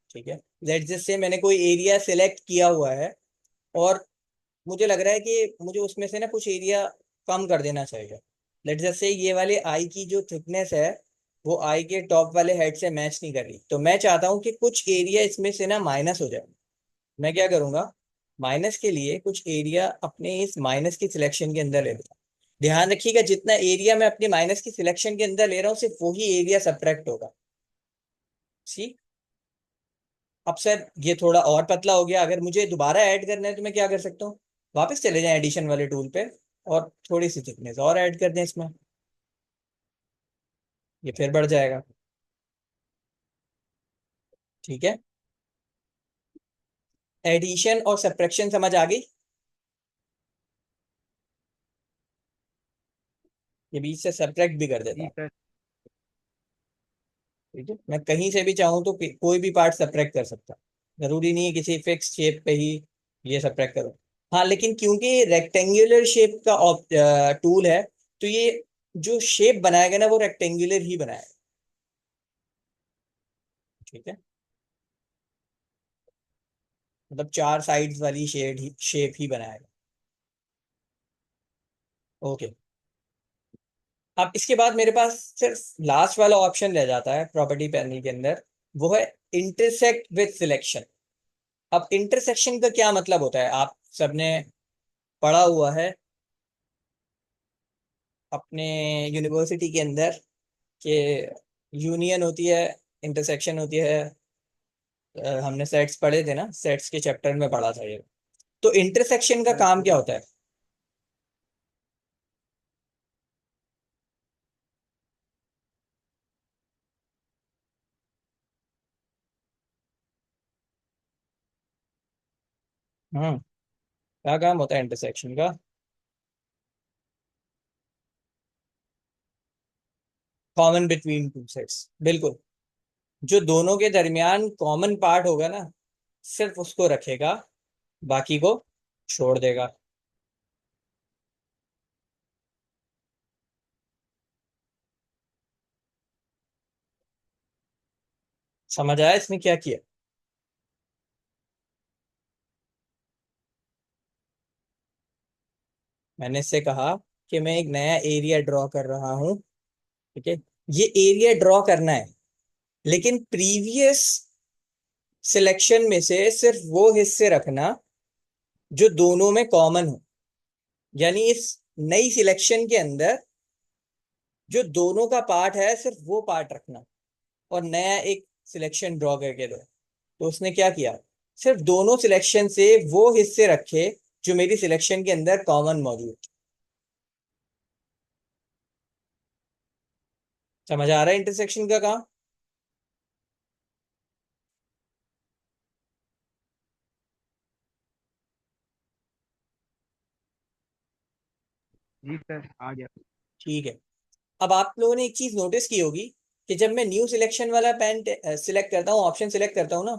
ठीक है। लेट्स जस्ट से मैंने कोई एरिया सेलेक्ट किया हुआ है, और मुझे लग रहा है कि मुझे उसमें से ना कुछ एरिया कम कर देना चाहिए। लेट्स जस्ट से ये वाले आई की जो थिकनेस है, वो आई के टॉप वाले हेड से मैच नहीं कर रही, तो मैं चाहता हूँ कि कुछ एरिया इसमें से ना माइनस हो जाए। मैं क्या करूंगा, माइनस के लिए कुछ एरिया अपने इस माइनस की सिलेक्शन के अंदर ले लूंगा। ध्यान रखिएगा, जितना एरिया मैं अपनी माइनस की सिलेक्शन के अंदर ले रहा हूँ, सिर्फ वही एरिया सब्ट्रैक्ट होगा। सी। अब सर ये थोड़ा और पतला हो गया, अगर मुझे दोबारा ऐड करना है तो मैं क्या कर सकता हूँ, वापस चले जाएं एडिशन वाले टूल पे, और थोड़ी सी थिकनेस और ऐड कर दें इसमें, ये फिर बढ़ जाएगा। ठीक है। एडिशन और सब्ट्रैक्शन समझ आ गई। ये बीच से सब्ट्रैक्ट भी कर देता जी हूँ। सर। ठीक है, मैं कहीं से भी चाहूँ तो कोई भी पार्ट सब्ट्रैक्ट कर सकता हूँ। जरूरी नहीं है किसी फिक्स शेप पे ही ये सब्ट्रैक्ट करो। हाँ, लेकिन क्योंकि रेक्टेंगुलर शेप का टूल है, तो ये जो शेप बनाएगा ना, वो रेक्टेंगुलर ही बनाएगा। ठीक है। मतलब चार साइड्स वाली शेप ही बनाएगा। ओके। अब इसके बाद मेरे पास सिर्फ लास्ट वाला ऑप्शन रह जाता है प्रॉपर्टी पैनल के अंदर, वो है इंटरसेक्ट विथ सिलेक्शन। अब इंटरसेक्शन का क्या मतलब होता है, आप सबने पढ़ा हुआ है अपने यूनिवर्सिटी के अंदर, कि यूनियन होती है, इंटरसेक्शन होती है। हमने सेट्स पढ़े थे ना, सेट्स के चैप्टर में पढ़ा था ये। तो इंटरसेक्शन का सर काम क्या पूरा। होता है। क्या काम होता है इंटरसेक्शन का। कॉमन बिटवीन टू सेट्स, बिल्कुल। जो दोनों के दरमियान कॉमन पार्ट होगा ना, सिर्फ उसको रखेगा, बाकी को छोड़ देगा। समझ आया इसमें क्या किया। मैंने इससे कहा कि मैं एक नया एरिया ड्रॉ कर रहा हूँ। ठीक है। ये एरिया ड्रॉ करना है, लेकिन प्रीवियस सिलेक्शन में से सिर्फ वो हिस्से रखना जो दोनों में कॉमन हो। यानी इस नई सिलेक्शन के अंदर जो दोनों का पार्ट है सिर्फ वो पार्ट रखना, और नया एक सिलेक्शन ड्रॉ करके दो। तो उसने क्या किया, सिर्फ दोनों सिलेक्शन से वो हिस्से रखे जो मेरी सिलेक्शन के अंदर कॉमन मौजूद। समझ आ रहा है इंटरसेक्शन का काम? जी सर, आ गया। ठीक है। अब आप लोगों ने एक चीज नोटिस की होगी कि जब मैं न्यू सिलेक्शन वाला पेन सिलेक्ट करता हूँ, ऑप्शन सिलेक्ट करता हूँ ना,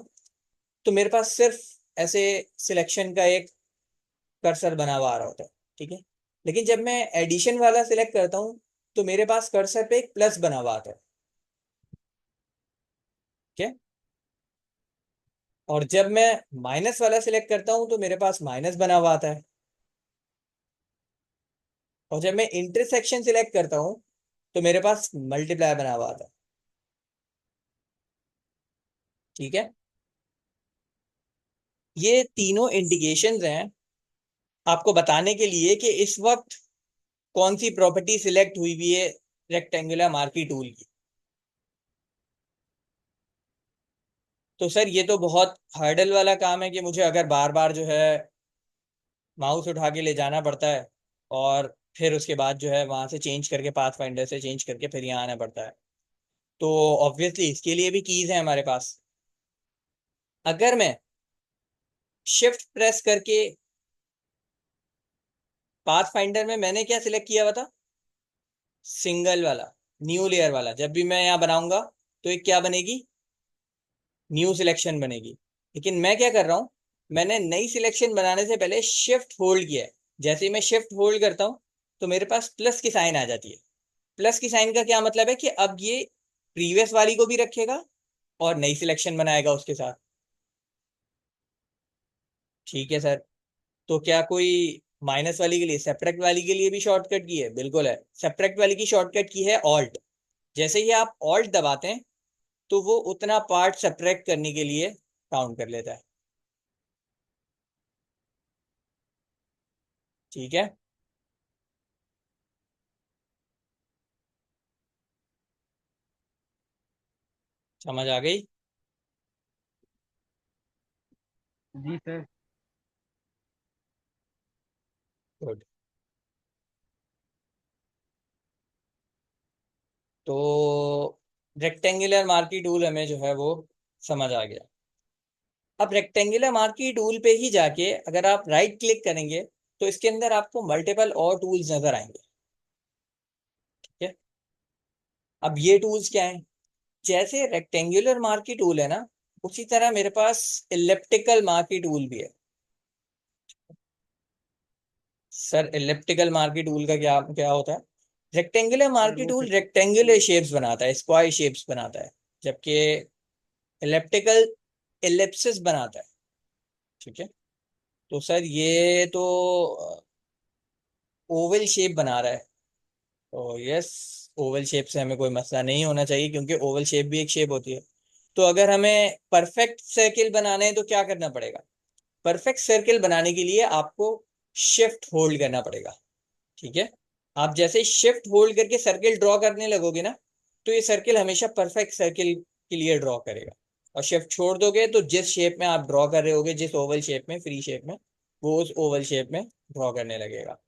तो मेरे पास सिर्फ ऐसे सिलेक्शन का एक कर्सर बना हुआ आ रहा होता है। ठीक है। लेकिन जब मैं एडिशन वाला सिलेक्ट करता हूँ तो मेरे पास कर्सर पे एक प्लस बना हुआ आता है। ठीक है। और जब मैं माइनस वाला सिलेक्ट करता हूँ तो मेरे पास माइनस बना हुआ आता है। और जब मैं इंटरसेक्शन सिलेक्ट करता हूँ तो मेरे पास मल्टीप्लाई बना हुआ आता है। ठीक है। ये तीनों इंडिकेशंस हैं आपको बताने के लिए कि इस वक्त कौन सी प्रॉपर्टी सिलेक्ट हुई हुई है रेक्टेंगुलर मार्की टूल की। तो सर ये तो बहुत हर्डल वाला काम है कि मुझे अगर बार बार जो है माउस उठा के ले जाना पड़ता है, और फिर उसके बाद जो है वहां से चेंज करके, पाथ फाइंडर से चेंज करके फिर यहाँ आना पड़ता है। तो ऑब्वियसली इसके लिए भी कीज है हमारे पास। अगर मैं शिफ्ट प्रेस करके, पाथ फाइंडर में मैंने क्या सिलेक्ट किया हुआ था, सिंगल वाला, न्यू लेयर वाला। जब भी मैं यहाँ बनाऊंगा तो एक क्या बनेगी, न्यू सिलेक्शन बनेगी। लेकिन मैं क्या कर रहा हूँ, मैंने नई सिलेक्शन बनाने से पहले शिफ्ट होल्ड किया है। जैसे ही मैं शिफ्ट होल्ड करता हूँ तो मेरे पास प्लस की साइन आ जाती है। प्लस की साइन का क्या मतलब है कि अब ये प्रीवियस वाली को भी रखेगा और नई सिलेक्शन बनाएगा उसके साथ। ठीक है सर। तो क्या कोई माइनस वाली के लिए, सेपरेट वाली के लिए भी शॉर्टकट की है? बिल्कुल है। सेपरेट वाली की शॉर्टकट की है ऑल्ट। जैसे ही आप ऑल्ट दबाते हैं तो वो उतना पार्ट सेपरेट करने के लिए काउंट कर लेता है। ठीक है। समझ आ गई? जी सर। गुड। तो रेक्टेंगुलर मार्की टूल हमें जो है वो समझ आ गया। अब रेक्टेंगुलर मार्की टूल पे ही जाके अगर आप राइट क्लिक करेंगे तो इसके अंदर आपको मल्टीपल और टूल्स नजर आएंगे। ठीक है। अब ये टूल्स क्या हैं? जैसे रेक्टेंगुलर मार्की टूल है ना, उसी तरह मेरे पास इलिप्टिकल मार्की टूल भी है। सर इलिप्टिकल मार्की टूल का क्या क्या होता है? रेक्टेंगुलर सर मार्की वो टूल फिर रेक्टेंगुलर शेप्स बनाता है, स्क्वायर शेप्स बनाता है, जबकि इलिप्टिकल इलिप्सिस बनाता है। ठीक है। तो सर ये तो ओवल शेप बना रहा है। तो यस, ओवल शेप से हमें कोई मसला नहीं होना चाहिए, क्योंकि ओवल शेप भी एक शेप होती है। तो अगर हमें परफेक्ट सर्किल बनाने हैं तो क्या करना पड़ेगा? परफेक्ट सर्किल बनाने के लिए आपको शिफ्ट होल्ड करना पड़ेगा। ठीक है। आप जैसे शिफ्ट होल्ड करके सर्किल ड्रॉ करने लगोगे ना, तो ये सर्किल हमेशा परफेक्ट सर्किल के लिए ड्रॉ करेगा। और शिफ्ट छोड़ दोगे तो जिस शेप में आप ड्रॉ कर रहे होगे, जिस ओवल शेप में, फ्री शेप में, वो उस ओवल शेप में ड्रॉ करने लगेगा।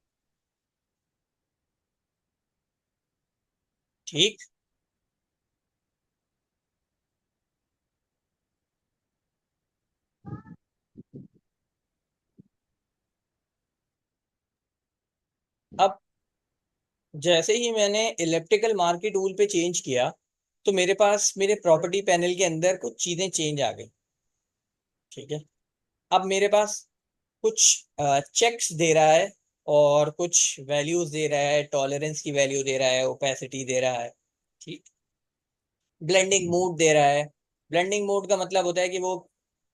ठीक। अब जैसे ही मैंने इलेक्ट्रिकल मार्की टूल पे चेंज किया तो मेरे पास मेरे प्रॉपर्टी पैनल के अंदर कुछ चीजें चेंज आ गई। ठीक है। अब मेरे पास कुछ चेक्स दे रहा है, और कुछ वैल्यूज दे रहा है, टॉलरेंस की वैल्यू दे रहा है, ओपेसिटी दे रहा है। ठीक। ब्लेंडिंग मोड दे रहा है। ब्लेंडिंग मोड का मतलब होता है कि वो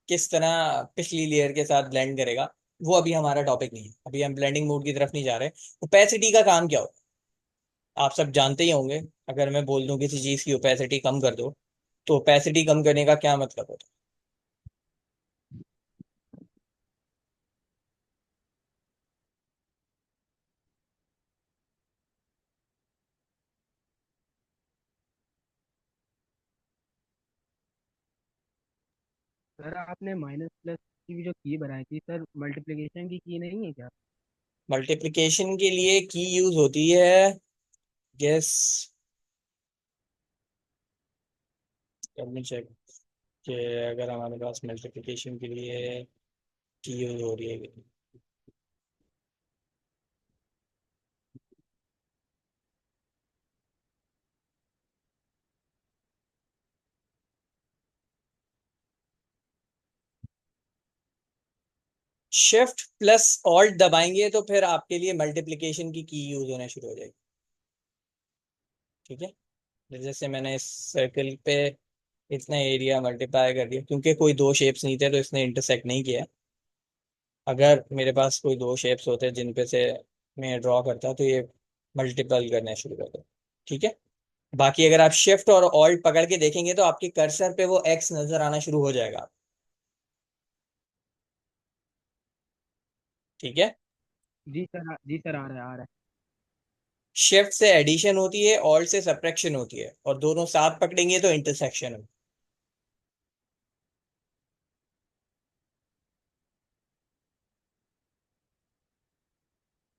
किस तरह पिछली लेयर के साथ ब्लेंड करेगा। वो अभी हमारा टॉपिक नहीं है, अभी हम ब्लेंडिंग मोड की तरफ नहीं जा रहे। ओपेसिटी का काम क्या होता है? आप सब जानते ही होंगे। अगर मैं बोल दूं किसी चीज की ओपेसिटी कम कर दो, तो ओपेसिटी कम करने का क्या मतलब होता सर आपने माइनस प्लस की भी जो की बनाई थी सर, मल्टीप्लिकेशन की नहीं है क्या? है? मल्टीप्लिकेशन के लिए की यूज होती है। गेस। करनी चेक कि अगर हमारे पास मल्टीप्लिकेशन के लिए की यूज हो रही है। शिफ्ट प्लस ऑल्ट दबाएंगे तो फिर आपके लिए मल्टीप्लिकेशन की यूज होना शुरू हो जाएगी। ठीक है, जैसे मैंने इस सर्कल पे इतना एरिया मल्टीप्लाई कर दिया, क्योंकि कोई दो शेप्स नहीं थे तो इसने इंटरसेक्ट नहीं किया। अगर मेरे पास कोई दो शेप्स होते जिन पे से मैं ड्रॉ करता तो ये मल्टीपल करना शुरू करता। ठीक है। बाकी अगर आप शिफ्ट और ऑल्ट पकड़ के देखेंगे तो आपके कर्सर पे वो एक्स नजर आना शुरू हो जाएगा। ठीक है। जी सर, जी सर, आ रहा है आ रहा है। शिफ्ट से एडिशन होती है, ऑल्ट से सब्ट्रैक्शन होती है, और दोनों साथ पकड़ेंगे तो इंटरसेक्शन हो।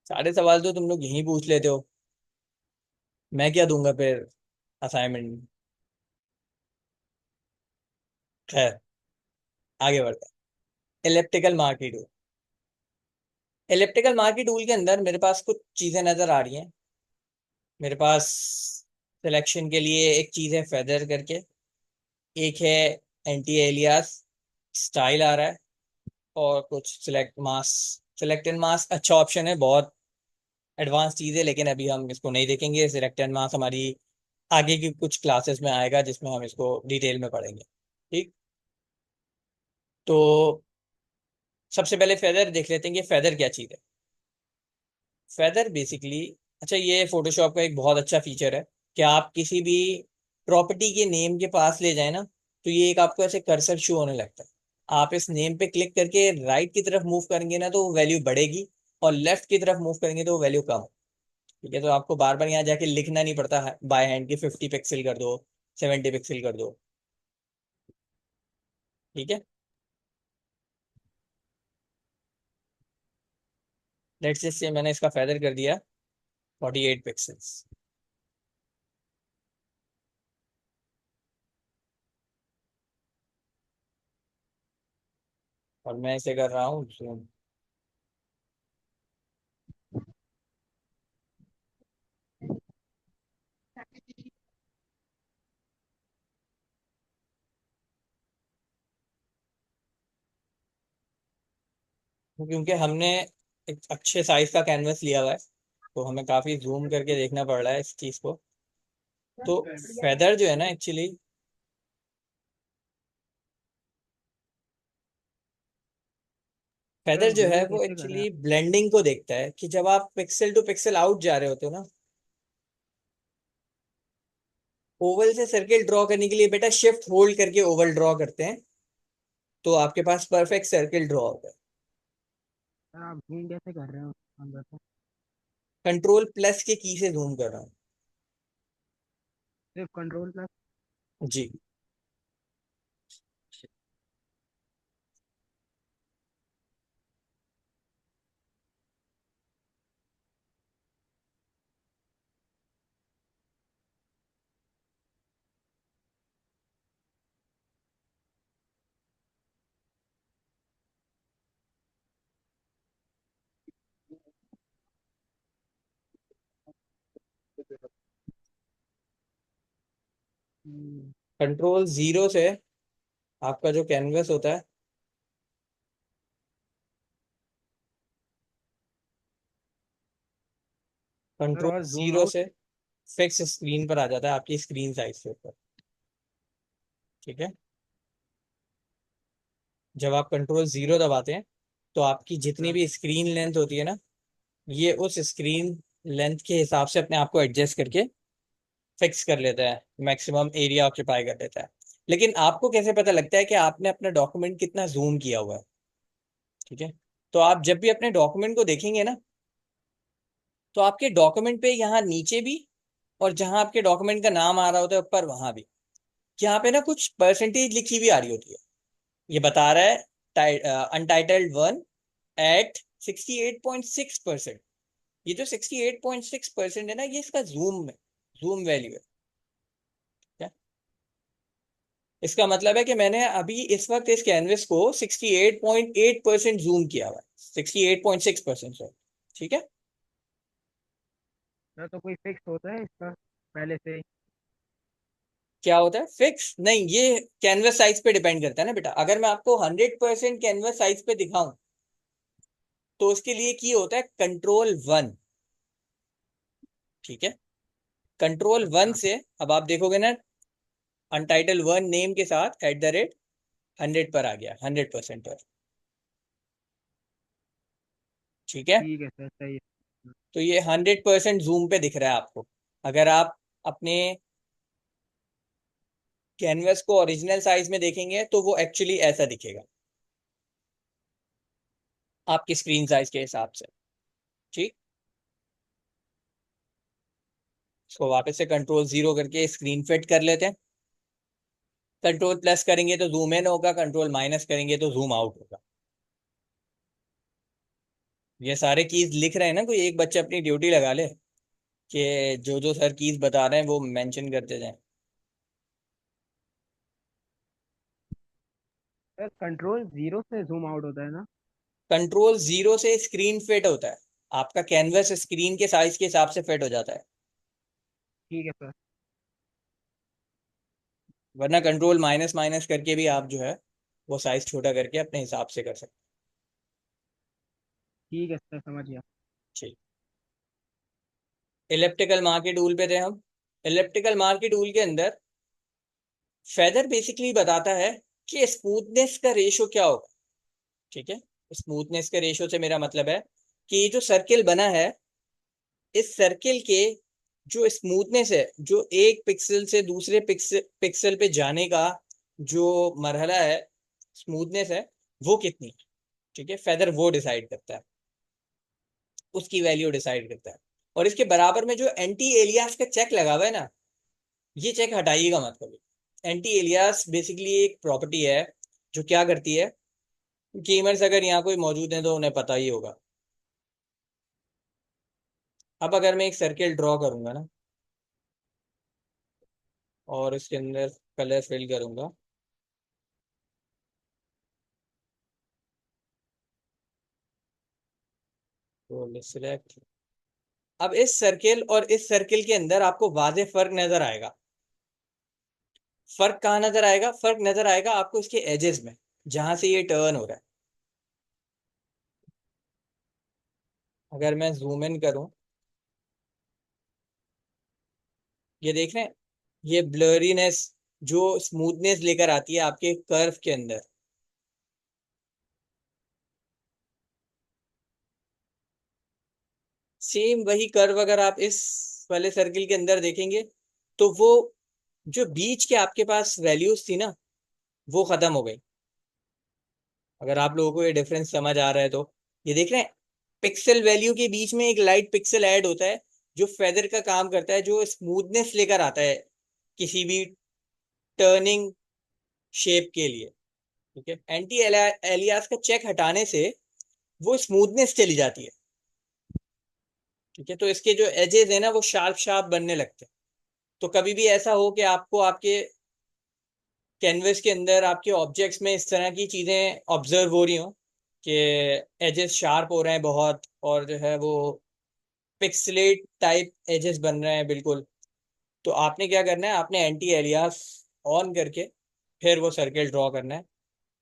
सारे सवाल तो तुम लोग यहीं पूछ लेते हो, मैं क्या दूंगा फिर असाइनमेंट। खैर, आगे बढ़ते हैं। Elliptical marquee tool. Elliptical marquee tool के अंदर मेरे पास कुछ चीजें नजर आ रही हैं। मेरे पास सिलेक्शन के लिए एक चीज है फेदर करके, एक है एंटी एलियास, स्टाइल आ रहा है, और कुछ select mass. Select and mass अच्छा ऑप्शन है, बहुत एडवांस चीज है, लेकिन अभी हम इसको नहीं देखेंगे। सिलेक्ट एंड मास हमारी आगे की कुछ क्लासेस में आएगा जिसमें हम इसको डिटेल में पढ़ेंगे। ठीक। तो सबसे पहले फेदर देख लेते हैं कि फेदर क्या चीज है। फेदर बेसिकली, अच्छा, ये फोटोशॉप का एक बहुत अच्छा फीचर है कि आप किसी भी प्रॉपर्टी के नेम के पास ले जाए ना, तो ये एक आपको ऐसे कर्सर शो होने लगता है। आप इस नेम पे क्लिक करके राइट की तरफ मूव करेंगे ना तो वो वैल्यू बढ़ेगी, और लेफ्ट की तरफ मूव करेंगे तो वो वैल्यू कम। ठीक है, तो आपको बार बार यहाँ जाके लिखना नहीं पड़ता है बाय हैंड की 50 पिक्सल कर दो, 70 पिक्सल कर दो। ठीक है। लेट्स जस्ट से मैंने इसका फेदर कर दिया 48 पिक्सल्स, और मैं इसे कर रहा हूँ zoom। क्योंकि हमने एक अच्छे साइज का कैनवस लिया हुआ है, तो हमें काफी जूम करके देखना पड़ रहा है इस चीज को। तो फेदर जो है ना, एक्चुअली फेदर सर जो है जूम वो कैसे कर रहे हैं एक्चुअली ब्लेंडिंग को देखता है कि जब आप पिक्सल टू पिक्सल आउट जा रहे होते हो ना, ओवल से सर्किल ड्रॉ करने के लिए बेटा शिफ्ट होल्ड करके ओवल ड्रॉ करते हैं, तो आपके पास परफेक्ट सर्किल ड्रॉ होता है। सर आप जूम कैसे कर रहे हो अंदर से? कंट्रोल प्लस के की से जूम कर रहा हूँ। सिर्फ कंट्रोल प्लस? जी। कंट्रोल जीरो से आपका जो कैनवस होता है, सर कंट्रोल और जूम जीरो आउट? से फिक्स स्क्रीन पर आ जाता है, आपकी स्क्रीन साइज के ऊपर। ठीक है। जब आप कंट्रोल जीरो दबाते हैं तो आपकी जितनी हाँ। भी स्क्रीन लेंथ होती है ना, ये उस स्क्रीन लेंथ के हिसाब से अपने आप को एडजस्ट करके फिक्स कर लेता है, मैक्सिमम एरिया ऑक्यूपाई कर लेता है। लेकिन आपको कैसे पता लगता है कि आपने अपना डॉक्यूमेंट कितना जूम किया हुआ है? ठीक है, तो आप जब भी अपने डॉक्यूमेंट को देखेंगे ना, तो आपके डॉक्यूमेंट पे यहाँ नीचे भी, और जहां आपके डॉक्यूमेंट का नाम आ रहा होता है ऊपर, वहां भी यहाँ पे ना कुछ परसेंटेज लिखी हुई आ रही होती है। ये बता रहा है अनटाइटल्ड 1 एट 68.6%। ये जो 68.6% है ना, ये इसका जूम वैल्यू है। क्या इसका मतलब है कि मैंने अभी इस वक्त इस कैनवस को 68.8% जूम किया हुआ है, 68.6%, सॉरी। ठीक है। सर तो कोई फिक्स होता है इसका पहले से ही? क्या होता है फिक्स? नहीं, ये कैनवस साइज पे डिपेंड करता है ना बेटा। अगर मैं आपको 100% कैनवस साइज पे दिखाऊं, तो उसके लिए की होता है Ctrl 1। ठीक है, Ctrl 1 अच्छा। से अब आप देखोगे ना, अनटाइटल 1 नेम के साथ @ 100 पर आ गया, 100% पर। ठीक है, ठीक है सर, सही है। तो ये 100% जूम पे दिख रहा है आपको। अगर आप अपने कैनवस को ओरिजिनल साइज में देखेंगे, तो वो एक्चुअली ऐसा दिखेगा आपकी स्क्रीन साइज के हिसाब से। ठीक, इसको वापस से Ctrl 0 करके स्क्रीन फिट कर लेते हैं। Ctrl+ करेंगे तो जूम इन होगा, Ctrl- करेंगे तो जूम आउट होगा। ये सारे कीज लिख रहे हैं ना, कोई एक बच्चा अपनी ड्यूटी लगा ले कि जो जो सर कीज बता रहे हैं वो मेंशन करते जाएं। सर कंट्रोल 0 से जूम आउट होता है ना? Ctrl 0 से स्क्रीन फिट होता है, आपका कैनवस स्क्रीन के साइज के हिसाब से फिट हो जाता है। ठीक है सर। वरना Ctrl- करके भी आप जो है वो साइज छोटा करके अपने हिसाब से कर सकते ठीक है सर, समझ गया। हैं। ठीक, इलेप्टिकल मार्क के टूल पे थे हम। इलेप्टिकल मार्क के टूल के अंदर फेदर बेसिकली बताता है कि स्मूथनेस का रेशो क्या होगा। ठीक है, स्मूथनेस के रेशो से मेरा मतलब है कि ये जो सर्किल बना है, इस सर्किल के जो स्मूथनेस है, जो एक पिक्सल से दूसरे पिक्सल पे जाने का जो मरहला है, स्मूथनेस है, वो कितनी है। ठीक है, फेदर वो डिसाइड करता है, उसकी वैल्यू डिसाइड करता है। और इसके बराबर में जो एंटी एलियास का चेक लगा हुआ है ना, ये चेक हटाइएगा मत कभी। एंटी एलियास बेसिकली एक प्रॉपर्टी है जो क्या करती है, गेमर्स अगर यहाँ कोई मौजूद है तो उन्हें पता ही होगा। अब अगर मैं एक सर्किल ड्रॉ करूंगा ना, और इसके अंदर कलर फिल करूंगा, तो सिलेक्ट। अब इस सर्किल और इस सर्किल के अंदर आपको वाजे फर्क नजर आएगा। फर्क कहाँ नजर आएगा? फर्क नजर आएगा आपको इसके एजेस में, जहां से ये टर्न हो रहा है। अगर मैं जूम इन करूं, ये देख रहे हैं, ये ब्लरीनेस जो स्मूथनेस लेकर आती है आपके कर्व के अंदर। सेम वही कर्व अगर आप इस वाले सर्किल के अंदर देखेंगे, तो वो जो बीच के आपके पास वैल्यूज थी ना, वो खत्म हो गई। अगर आप लोगों को ये डिफरेंस समझ आ रहा है तो ये देख रहे हैं, पिक्सल वैल्यू के बीच में एक लाइट पिक्सल ऐड होता है, जो फेदर का काम करता है, जो स्मूथनेस लेकर आता है किसी भी टर्निंग शेप के लिए। ठीक है, एंटी एलियास का चेक हटाने से वो स्मूथनेस चली जाती है। ठीक है, तो इसके जो एजेस है ना, वो शार्प शार्प बनने लगते हैं। तो कभी भी ऐसा हो कि आपको आपके कैनवस के अंदर आपके ऑब्जेक्ट्स में इस तरह की चीजें ऑब्जर्व हो रही हो कि एजेस शार्प हो रहे हैं बहुत, और जो है वो पिक्सलेट टाइप एजेस बन रहे हैं बिल्कुल, तो आपने क्या करना है, आपने एंटी एलियास ऑन करके फिर वो सर्किल ड्रॉ करना है।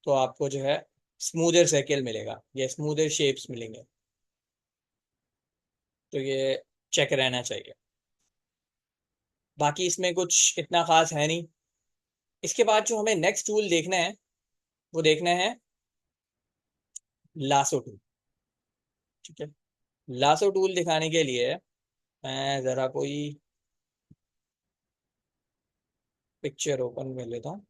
तो आपको जो है स्मूदर सर्किल मिलेगा, या स्मूदर शेप्स मिलेंगे। तो ये चेक रहना चाहिए। बाकी इसमें कुछ इतना खास है नहीं। इसके बाद जो हमें नेक्स्ट टूल देखना है, वो देखना है लासो टूल। ठीक है, लासो टूल दिखाने के लिए मैं जरा कोई पिक्चर ओपन कर लेता हूँ।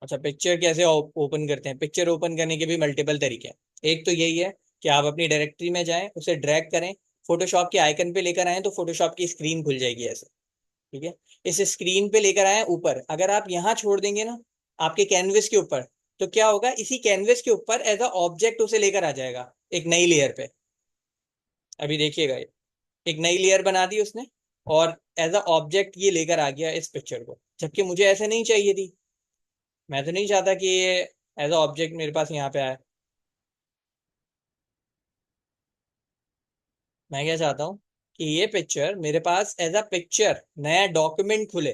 अच्छा, पिक्चर कैसे ओपन करते हैं? पिक्चर ओपन करने के भी मल्टीपल तरीके हैं। एक तो यही है कि आप अपनी डायरेक्टरी में जाएं, उसे ड्रैग करें, फोटोशॉप के आइकन पे लेकर आए तो फोटोशॉप की स्क्रीन खुल जाएगी ऐसे। ठीक है। इस स्क्रीन पे लेकर आए ऊपर, अगर आप यहाँ छोड़ देंगे ना आपके कैनवस के ऊपर, तो क्या होगा, इसी कैनवस के ऊपर एज अ ऑब्जेक्ट उसे लेकर आ जाएगा एक नई लेयर पे। अभी देखिएगा, ये एक नई लेयर बना दी उसने, और एज अ ऑब्जेक्ट ये लेकर आ गया इस पिक्चर को, जबकि मुझे ऐसे नहीं चाहिए थी। मैं तो नहीं चाहता कि ये एज अ ऑब्जेक्ट मेरे पास यहाँ पे आए। मैं क्या चाहता हूँ कि ये पिक्चर मेरे पास एज अ पिक्चर नया डॉक्यूमेंट खुले।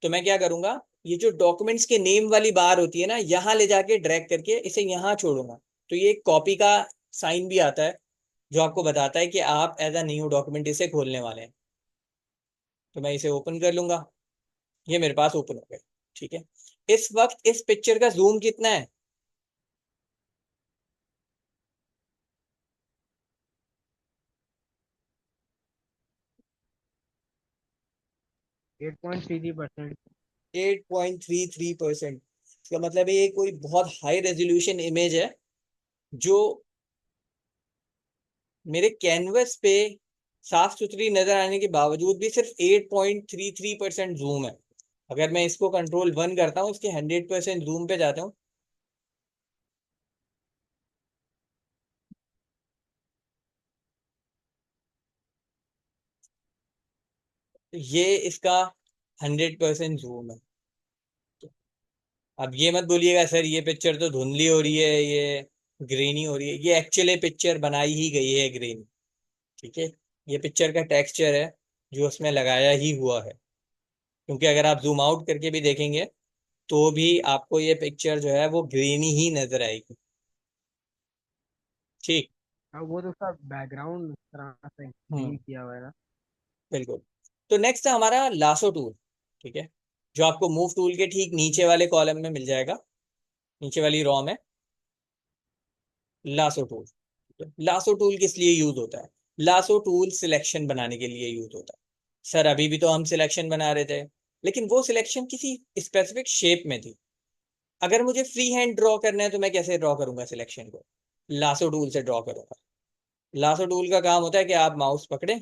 तो मैं क्या करूंगा, ये जो डॉक्यूमेंट्स के नेम वाली बार होती है ना, यहाँ ले जाके ड्रैग करके इसे यहाँ छोड़ूंगा। तो ये एक कॉपी का साइन भी आता है जो आपको बताता है कि आप एज अ न्यू डॉक्यूमेंट इसे खोलने वाले हैं। तो मैं इसे ओपन कर लूंगा। ये मेरे पास ओपन हो गया। ठीक है। इस वक्त इस पिक्चर का जूम कितना है? 8.33%। 8.33%। इसका मतलब ये कोई बहुत हाई रेजोल्यूशन इमेज है जो मेरे कैनवस पे साफ सुथरी नजर आने के बावजूद भी सिर्फ 8.33% जूम है। अगर मैं इसको कंट्रोल 1 करता हूँ, इसके 100% जूम पे जाता हूँ, तो ये इसका 100% जूम है। अब ये मत बोलिएगा सर ये पिक्चर तो धुंधली हो रही है, ये ग्रेनी हो रही है। ये एक्चुअली पिक्चर बनाई ही गई है ग्रेनी। ठीक है। ये पिक्चर का टेक्सचर है जो उसमें लगाया ही हुआ है। क्योंकि अगर आप जूम आउट करके भी देखेंगे तो भी आपको ये पिक्चर जो है वो ग्रेनी ही नजर आएगी। ठीक। अब वो तो उसका बैकग्राउंड इस तरह से हम्म। ग्रीन किया हुआ है ना। बिल्कुल। तो नेक्स्ट है हमारा लासो टूल। ठीक है। जो आपको मूव टूल के ठीक नीचे वाले कॉलम में मिल जाएगा, नीचे वाली रॉ में। Lasso tool. लासो टूल किस लिए यूज होता है? लासो टूल सिलेक्शन बनाने के लिए यूज होता है। सर अभी भी तो हम सिलेक्शन बना रहे थे, लेकिन वो सिलेक्शन किसी स्पेसिफिक शेप में थी। अगर मुझे फ्री हैंड ड्रॉ करना है तो मैं कैसे ड्रॉ करूंगा सिलेक्शन को? लासो टूल से ड्रॉ करूंगा। लासो टूल का काम होता है कि आप माउस पकड़ें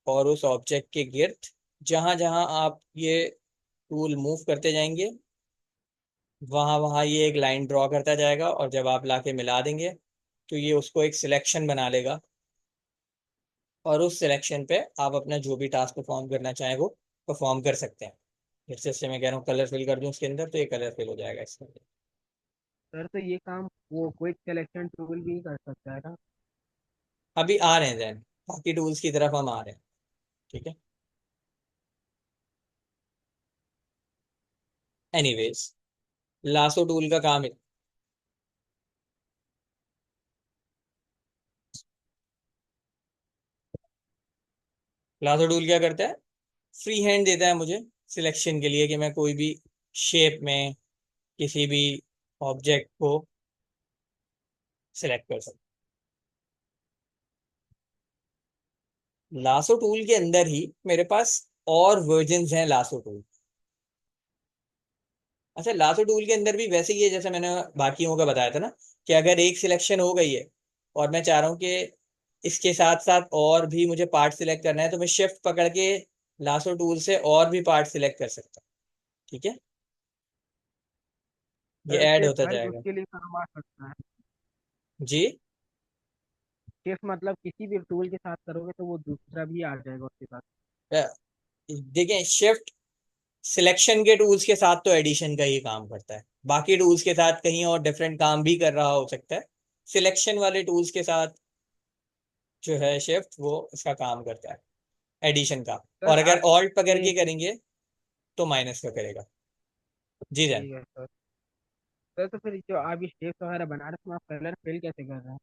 और उस ऑब्जेक्ट के गिर्द जहां जहां आप ये टूल मूव करते जाएंगे, वहां वहां ये एक लाइन ड्रॉ करता जाएगा, और जब आप लाके मिला देंगे तो ये उसको एक सिलेक्शन बना लेगा। और उस सिलेक्शन पे आप अपना जो भी टास्क परफॉर्म करना चाहें वो परफॉर्म कर सकते हैं। जैसे मैं कह रहा हूँ कलर फिल कर दूं उसके अंदर, तो ये कलर फिल हो जाएगा इसके अंदर। सर तो ये काम वो क्विक सिलेक्शन टूल भी कर सकता है ना। अभी आ रहे हैं जैन, बाकी टूल्स की तरफ हम आ रहे हैं। ठीक है। एनीवेज, लासो टूल का काम है। लासो टूल क्या करता है? फ्री हैंड देता है मुझे सिलेक्शन के लिए कि मैं कोई भी शेप में किसी भी ऑब्जेक्ट को सिलेक्ट कर सकूं। लासो टूल के अंदर ही मेरे पास और वर्जन्स हैं लासो टूल। अच्छा, लासो टूल के अंदर भी वैसे ही है जैसे मैंने बाकियों का बताया था ना, कि अगर एक सिलेक्शन हो गई है और मैं चाह रहा हूँ कि इसके साथ साथ और भी मुझे पार्ट सिलेक्ट करना है, तो मैं शिफ्ट पकड़ के लासो टूल से और भी पार्ट सिलेक्ट कर सकता हूँ। ठीक है। ये सर ऐड सिर्फ होता हर जाएगा। उसके लिए काम आ सकता है। जी। सिर्फ मतलब किसी भी टूल के साथ करोगे तो वो दूसरा भी आ जाएगा उसके साथ। देखिए, शिफ्ट सिलेक्शन के टूल्स के साथ तो एडिशन का ही काम करता है, बाकी टूल्स के साथ कहीं और डिफरेंट काम भी कर रहा हो सकता है। सिलेक्शन वाले टूल्स के साथ जो है शिफ्ट, वो इसका काम करता है एडिशन का। और सर अगर ऑल्ट पकड़ आपने के करेंगे तो माइनस का करेगा। जी जैन। ठीक है सर। सर तो फिर जो आप ये शेप्स वगैरह बना रहे हो आप कलर फिल कैसे कर रहे हैं?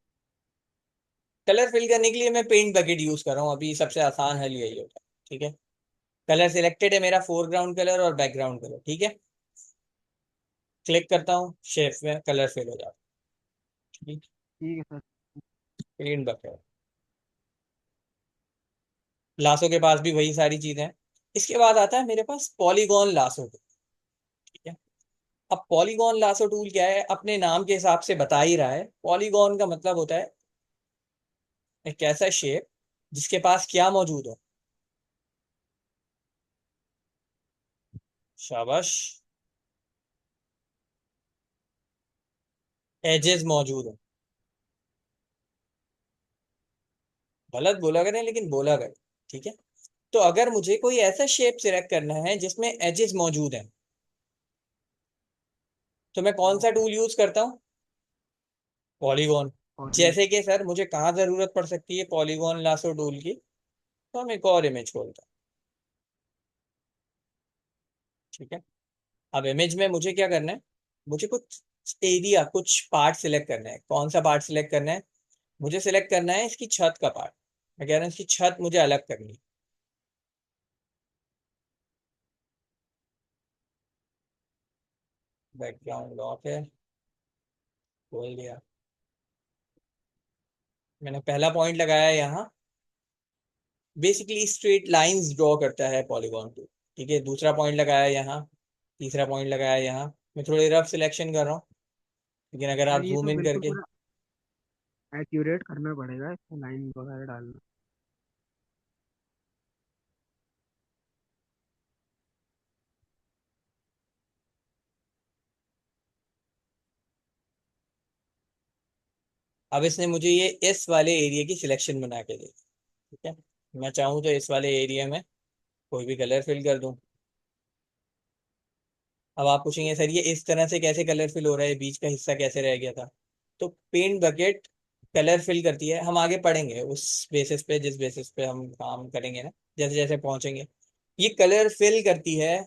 कलर फिल करने के लिए मैं पेंट बकेट यूज कर रहा हूँ, अभी सबसे आसान हल यही होता है। ठीक है। कलर सिलेक्टेड है मेरा, फोरग्राउंड कलर और बैकग्राउंड कलर। ठीक है। क्लिक करता हूँ, शेप में कलर फिल हो जाता है। ठीक। ठीक है सर। Paint bucket. लासो के पास भी वही सारी चीजें हैं। इसके बाद आता है मेरे पास पॉलीगॉन लासो टूल। ठीक है। अब पॉलीगॉन लासो टूल क्या है, अपने नाम के हिसाब से बता ही रहा है। पॉलीगॉन का मतलब होता है एक ऐसा शेप जिसके पास क्या मौजूद हो। शाबाश। एजेस मौजूद हो। गलत बोला करें लेकिन बोला करें। ठीक है। तो अगर मुझे कोई ऐसा शेप सिलेक्ट करना है जिसमें एजेस मौजूद हैं, तो मैं कौन सा टूल यूज करता हूँ? पॉलीगॉन। और जैसे कि सर मुझे कहाँ जरूरत पड़ सकती है पॉलीगॉन लासो टूल की, तो हम एक और इमेज खोलते हैं। ठीक है। अब इमेज में मुझे क्या करना है, मुझे कुछ एरिया, कुछ पार्ट सिलेक्ट करना है। कौन सा पार्ट सिलेक्ट करना है? मुझे सिलेक्ट करना है इसकी छत का पार्ट। मैं कह रहा हूँ इसकी छत मुझे अलग करनी है। बैकग्राउंड लॉक है, खोल दिया। मैंने पहला पॉइंट लगाया यहाँ। बेसिकली स्ट्रेट लाइंस ड्रॉ करता है पॉलीगॉन टूल। ठीक है, दूसरा पॉइंट लगाया यहाँ, तीसरा पॉइंट लगाया यहाँ। मैं थोड़ी रफ सिलेक्शन कर रहा हूँ, लेकिन अगर आप सर ये जूम तो इन बिल्कुल करके। पूरा एक्यूरेट करना पड़ेगा, इसमें लाइन वगैरह डालना। अब इसने मुझे ये इस वाले एरिया की सिलेक्शन बना के दी। ठीक है। मैं चाहूँ तो इस वाले एरिया में कोई भी कलर फिल कर दूँ। अब आप पूछेंगे सर ये इस तरह से कैसे कलर फिल हो रहा है, बीच का हिस्सा कैसे रह गया था? तो पेंट बकेट कलर फिल करती है, हम आगे पढ़ेंगे उस बेसिस पे, जिस बेसिस पे हम काम करेंगे ना, जैसे जैसे पहुंचेंगे। ये कलर फिल करती है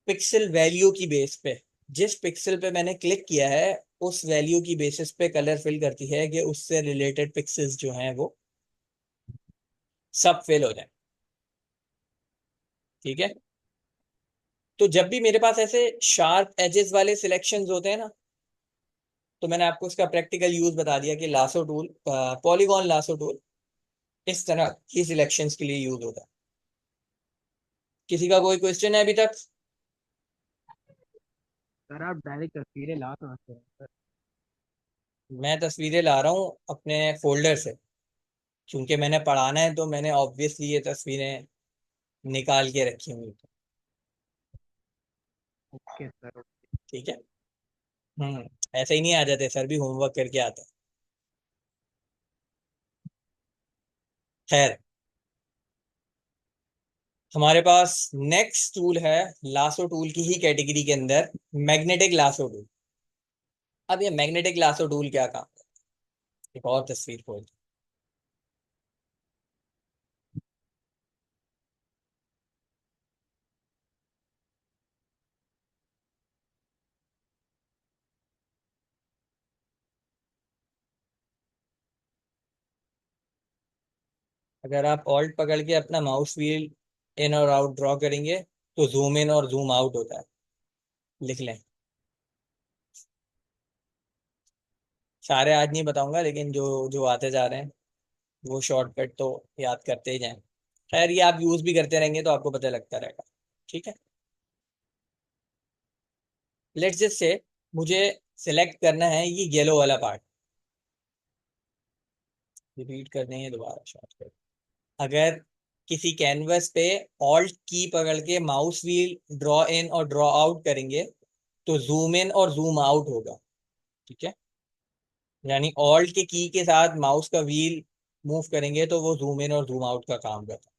पिक्सल वैल्यू की बेस पे। जिस पिक्सल पे मैंने क्लिक किया है उस वैल्यू की बेसिस पे कलर फिल करती है कि उससे रिलेटेड पिक्सेल्स जो हैं वो सब फिल हो जाए। ठीक है। तो जब भी मेरे पास ऐसे शार्प एजेस वाले सिलेक्शंस होते हैं ना, तो मैंने आपको इसका प्रैक्टिकल यूज बता दिया कि lasso tool, polygon lasso tool इस तरह की सिलेक्शंस के लिए यूज होता है। किसी का कोई क्वेश्चन है अभी तक? सर आप डायरेक्ट तस्वीरें ला सकते हैं सर। मैं तस्वीरें ला रहा हूँ अपने फोल्डर से, क्योंकि मैंने पढ़ाना है तो मैंने ऑब्वियसली ये तस्वीरें निकाल के रखी हुई। Okay sir. ठीक है। ऐसे ही नहीं आ जाते, सर भी होमवर्क करके आते हैं। खैर, हमारे पास नेक्स्ट टूल है लासो टूल की ही कैटेगरी के अंदर, मैग्नेटिक लासो टूल। अब ये मैग्नेटिक लासो टूल क्या काम है? एक और तस्वीर खोल। अगर आप ऑल्ट पकड़ के अपना माउस व्हील इन और आउट ड्रॉ करेंगे तो जूम इन और जूम आउट होता है। लिख लें। सारे आज नहीं बताऊंगा, लेकिन जो जो आते जा रहे हैं वो शॉर्टकट तो याद करते ही जाएं। खैर ये आप यूज भी करते रहेंगे तो आपको पता लगता रहेगा। ठीक है। लेट्स जस्ट से मुझे सिलेक्ट करना है ये येलो वाला पार्ट। रिपीट कर देंगे दोबारा शॉर्टकट। अगर किसी कैनवस पे ऑल्ट की पकड़ के माउस व्हील ड्रॉ इन और ड्रॉ आउट करेंगे तो जूम इन और जूम आउट होगा। ठीक है। यानी ऑल्ट के की के साथ माउस का व्हील मूव करेंगे तो वो जूम इन और जूम आउट का काम करता है।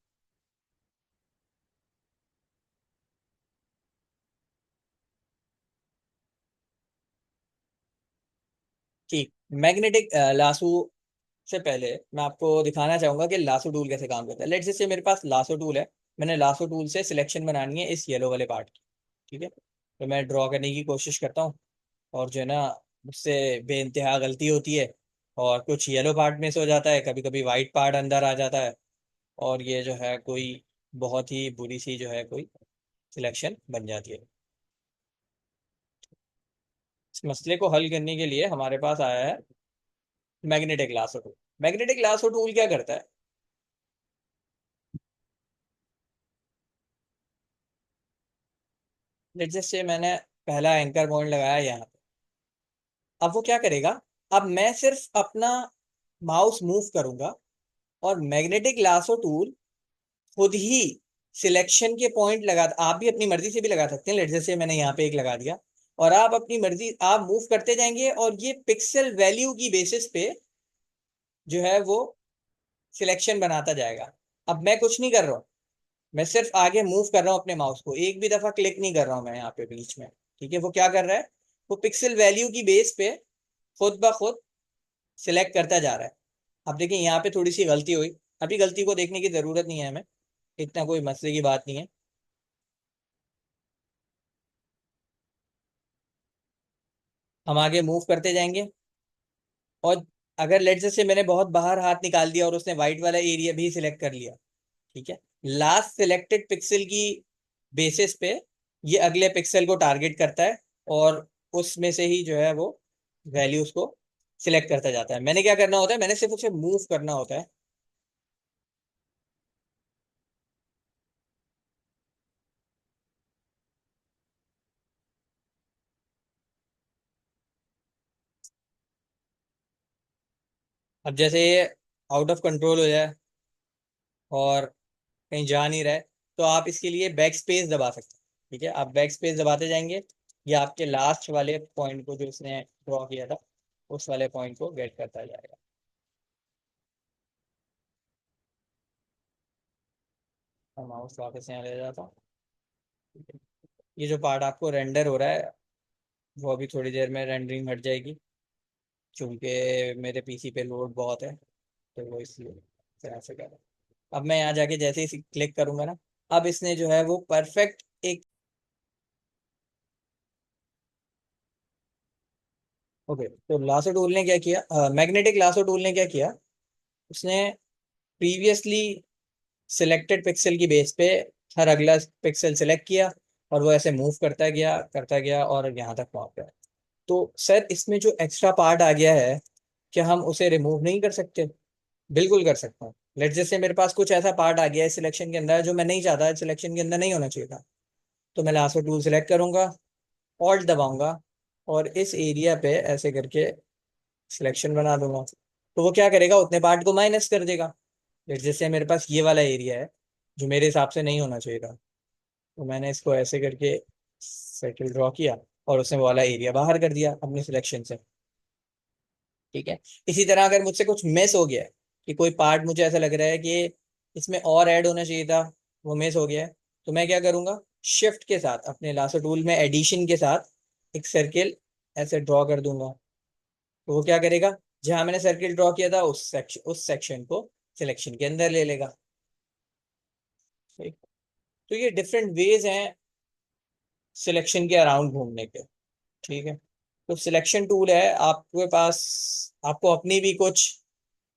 ठीक। मैग्नेटिक लासू से पहले मैं आपको दिखाना चाहूंगा कि लासो टूल कैसे काम करता है। लेट्स से मेरे पास लासो टूल है। मैंने लासो टूल से सिलेक्शन बनानी है इस येलो वाले पार्ट की। ठीक है। तो मैं ड्रॉ करने की कोशिश करता हूँ, और जो है ना, मुझसे बेइंतहा गलती होती है, और कुछ येलो पार्ट मिस हो जाता है, कभी कभी वाइट पार्ट अंदर आ जाता है, और ये जो है कोई बहुत ही बुरी सी जो है कोई सिलेक्शन बन जाती है। इस मसले को हल करने के लिए हमारे पास आया है magnetic lasso tool. Magnetic lasso tool क्या करता है? जैसे मैंने पहला एंकर पॉइंट लगाया यहाँ पे। अब वो क्या करेगा, अब मैं सिर्फ अपना माउस मूव करूंगा और मैग्नेटिक लासो टूल खुद ही सिलेक्शन के पॉइंट लगा, आप भी अपनी मर्जी से भी लगा सकते हैं, लेट जैसे मैंने यहाँ पे एक लगा दिया, और आप अपनी मर्जी आप मूव करते जाएंगे और ये पिक्सल वैल्यू की बेसिस पे जो है वो सिलेक्शन बनाता जाएगा। अब मैं कुछ नहीं कर रहा हूँ, मैं सिर्फ आगे मूव कर रहा हूँ अपने माउस को, एक भी दफा क्लिक नहीं कर रहा हूँ मैं यहाँ पे बीच में। ठीक है, वो क्या कर रहा है, वो पिक्सल वैल्यू की बेस पे खुद ब खुद सिलेक्ट करता जा रहा है। अब देखिए यहाँ पे थोड़ी सी गलती हुई, अभी गलती को देखने की जरूरत नहीं है हमें, इतना कोई मसले की बात नहीं है। हम आगे मूव करते जाएंगे, और अगर लेट से मैंने बहुत बाहर हाथ निकाल दिया और उसने व्हाइट वाला एरिया भी सिलेक्ट कर लिया, ठीक है, लास्ट सिलेक्टेड पिक्सल की बेसिस पे ये अगले पिक्सल को टारगेट करता है, और उसमें से ही जो है वो वैल्यूज को सिलेक्ट करता जाता है। मैंने क्या करना होता है, मैंने सिर्फ उसे मूव करना होता है। अब जैसे ये आउट ऑफ कंट्रोल हो जाए और कहीं जा नहीं रहे, तो आप इसके लिए बैक स्पेस दबा सकते हैं। ठीक है, आप बैक स्पेस दबाते जाएंगे, ये आपके लास्ट वाले पॉइंट को जो उसने ड्रॉ किया था उस वाले पॉइंट को गेट करता जाएगा। मैं माउस वापस यहाँ ले जाता हूँ। ठीक है। ये जो पार्ट आपको रेंडर हो रहा है वो अभी थोड़ी देर में रेंडरिंग हट जाएगी, क्योंकि मेरे पीसी पे लोड बहुत है, तो वो इसलिए तरह से कर रहा है। अब मैं यहाँ जाके जैसे ही क्लिक करूंगा ना, अब इसने जो है वो परफेक्ट एक, ओके, तो लासो टूल ने क्या किया, मैग्नेटिक लासो टूल ने क्या किया, उसने प्रीवियसली सिलेक्टेड पिक्सल की बेस पे हर अगला पिक्सल सिलेक्ट किया, और वो ऐसे मूव करता गया और यहाँ तक पहुंच गया। तो सर इसमें जो एक्स्ट्रा पार्ट आ गया है, क्या हम उसे रिमूव नहीं कर सकते? बिल्कुल कर सकता हूँ। लेट जैसे मेरे पास कुछ ऐसा पार्ट आ गया है सिलेक्शन के अंदर जो मैं नहीं चाहता सिलेक्शन के अंदर नहीं होना चाहिए था, तो मैं लास्ट टूल सेलेक्ट करूंगा, ऑल्ट दबाऊंगा, और इस एरिया पे ऐसे करके सिलेक्शन बना दूंगा, तो वो क्या करेगा, उतने पार्ट को माइनस कर देगा। लेट जैसे मेरे पास ये वाला एरिया है जो मेरे हिसाब से नहीं होना चाहिए था, तो मैंने इसको ऐसे करके सर्किल ड्रॉ किया और उसने वो वाला एरिया बाहर कर दिया अपने सिलेक्शन से। ठीक है, इसी तरह अगर मुझसे कुछ मिस हो गया है, कि कोई पार्ट मुझे ऐसा लग रहा है कि इसमें और ऐड होना चाहिए था, वो मिस हो गया है, तो मैं क्या करूंगा, शिफ्ट के साथ अपने लासो टूल में एडिशन के साथ एक सर्किल ऐसे ड्रॉ कर दूंगा, तो वो क्या करेगा, जहां मैंने सर्किल ड्रॉ किया था उस सेक्शन को सिलेक्शन के अंदर ले लेगा। ठीक। तो ये डिफरेंट वेज हैं सिलेक्शन के अराउंड घूमने के। ठीक है, तो सिलेक्शन टूल है आपके पास, आपको अपनी भी कुछ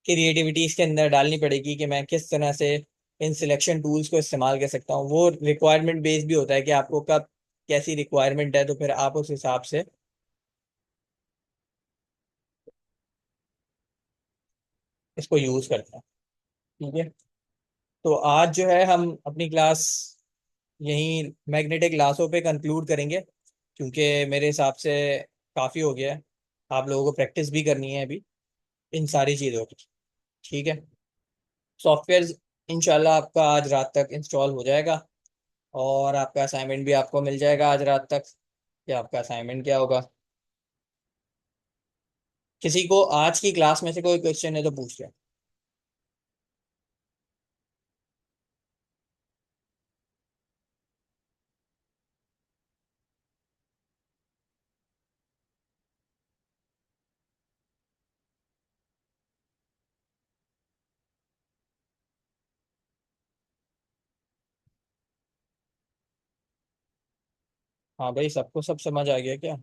क्रिएटिविटी इसके अंदर डालनी पड़ेगी कि मैं किस तरह से इन सिलेक्शन टूल्स को इस्तेमाल कर सकता हूँ। वो रिक्वायरमेंट बेस्ड भी होता है कि आपको कब कैसी रिक्वायरमेंट है, तो फिर आप उस हिसाब से इसको यूज करते हैं। ठीक है, तो आज जो है हम अपनी क्लास यहीं मैग्नेटिक ग्लासों पे कंक्लूड करेंगे, क्योंकि मेरे हिसाब से काफ़ी हो गया है, आप लोगों को प्रैक्टिस भी करनी है अभी इन सारी चीज़ों की। ठीक है, सॉफ्टवेयर इंशाल्लाह आपका आज रात तक इंस्टॉल हो जाएगा, और आपका असाइनमेंट भी आपको मिल जाएगा आज रात तक कि आपका असाइनमेंट क्या होगा। किसी को आज की क्लास में से कोई क्वेश्चन है तो पूछ लें। हाँ भाई, सबको सब समझ आ गया क्या?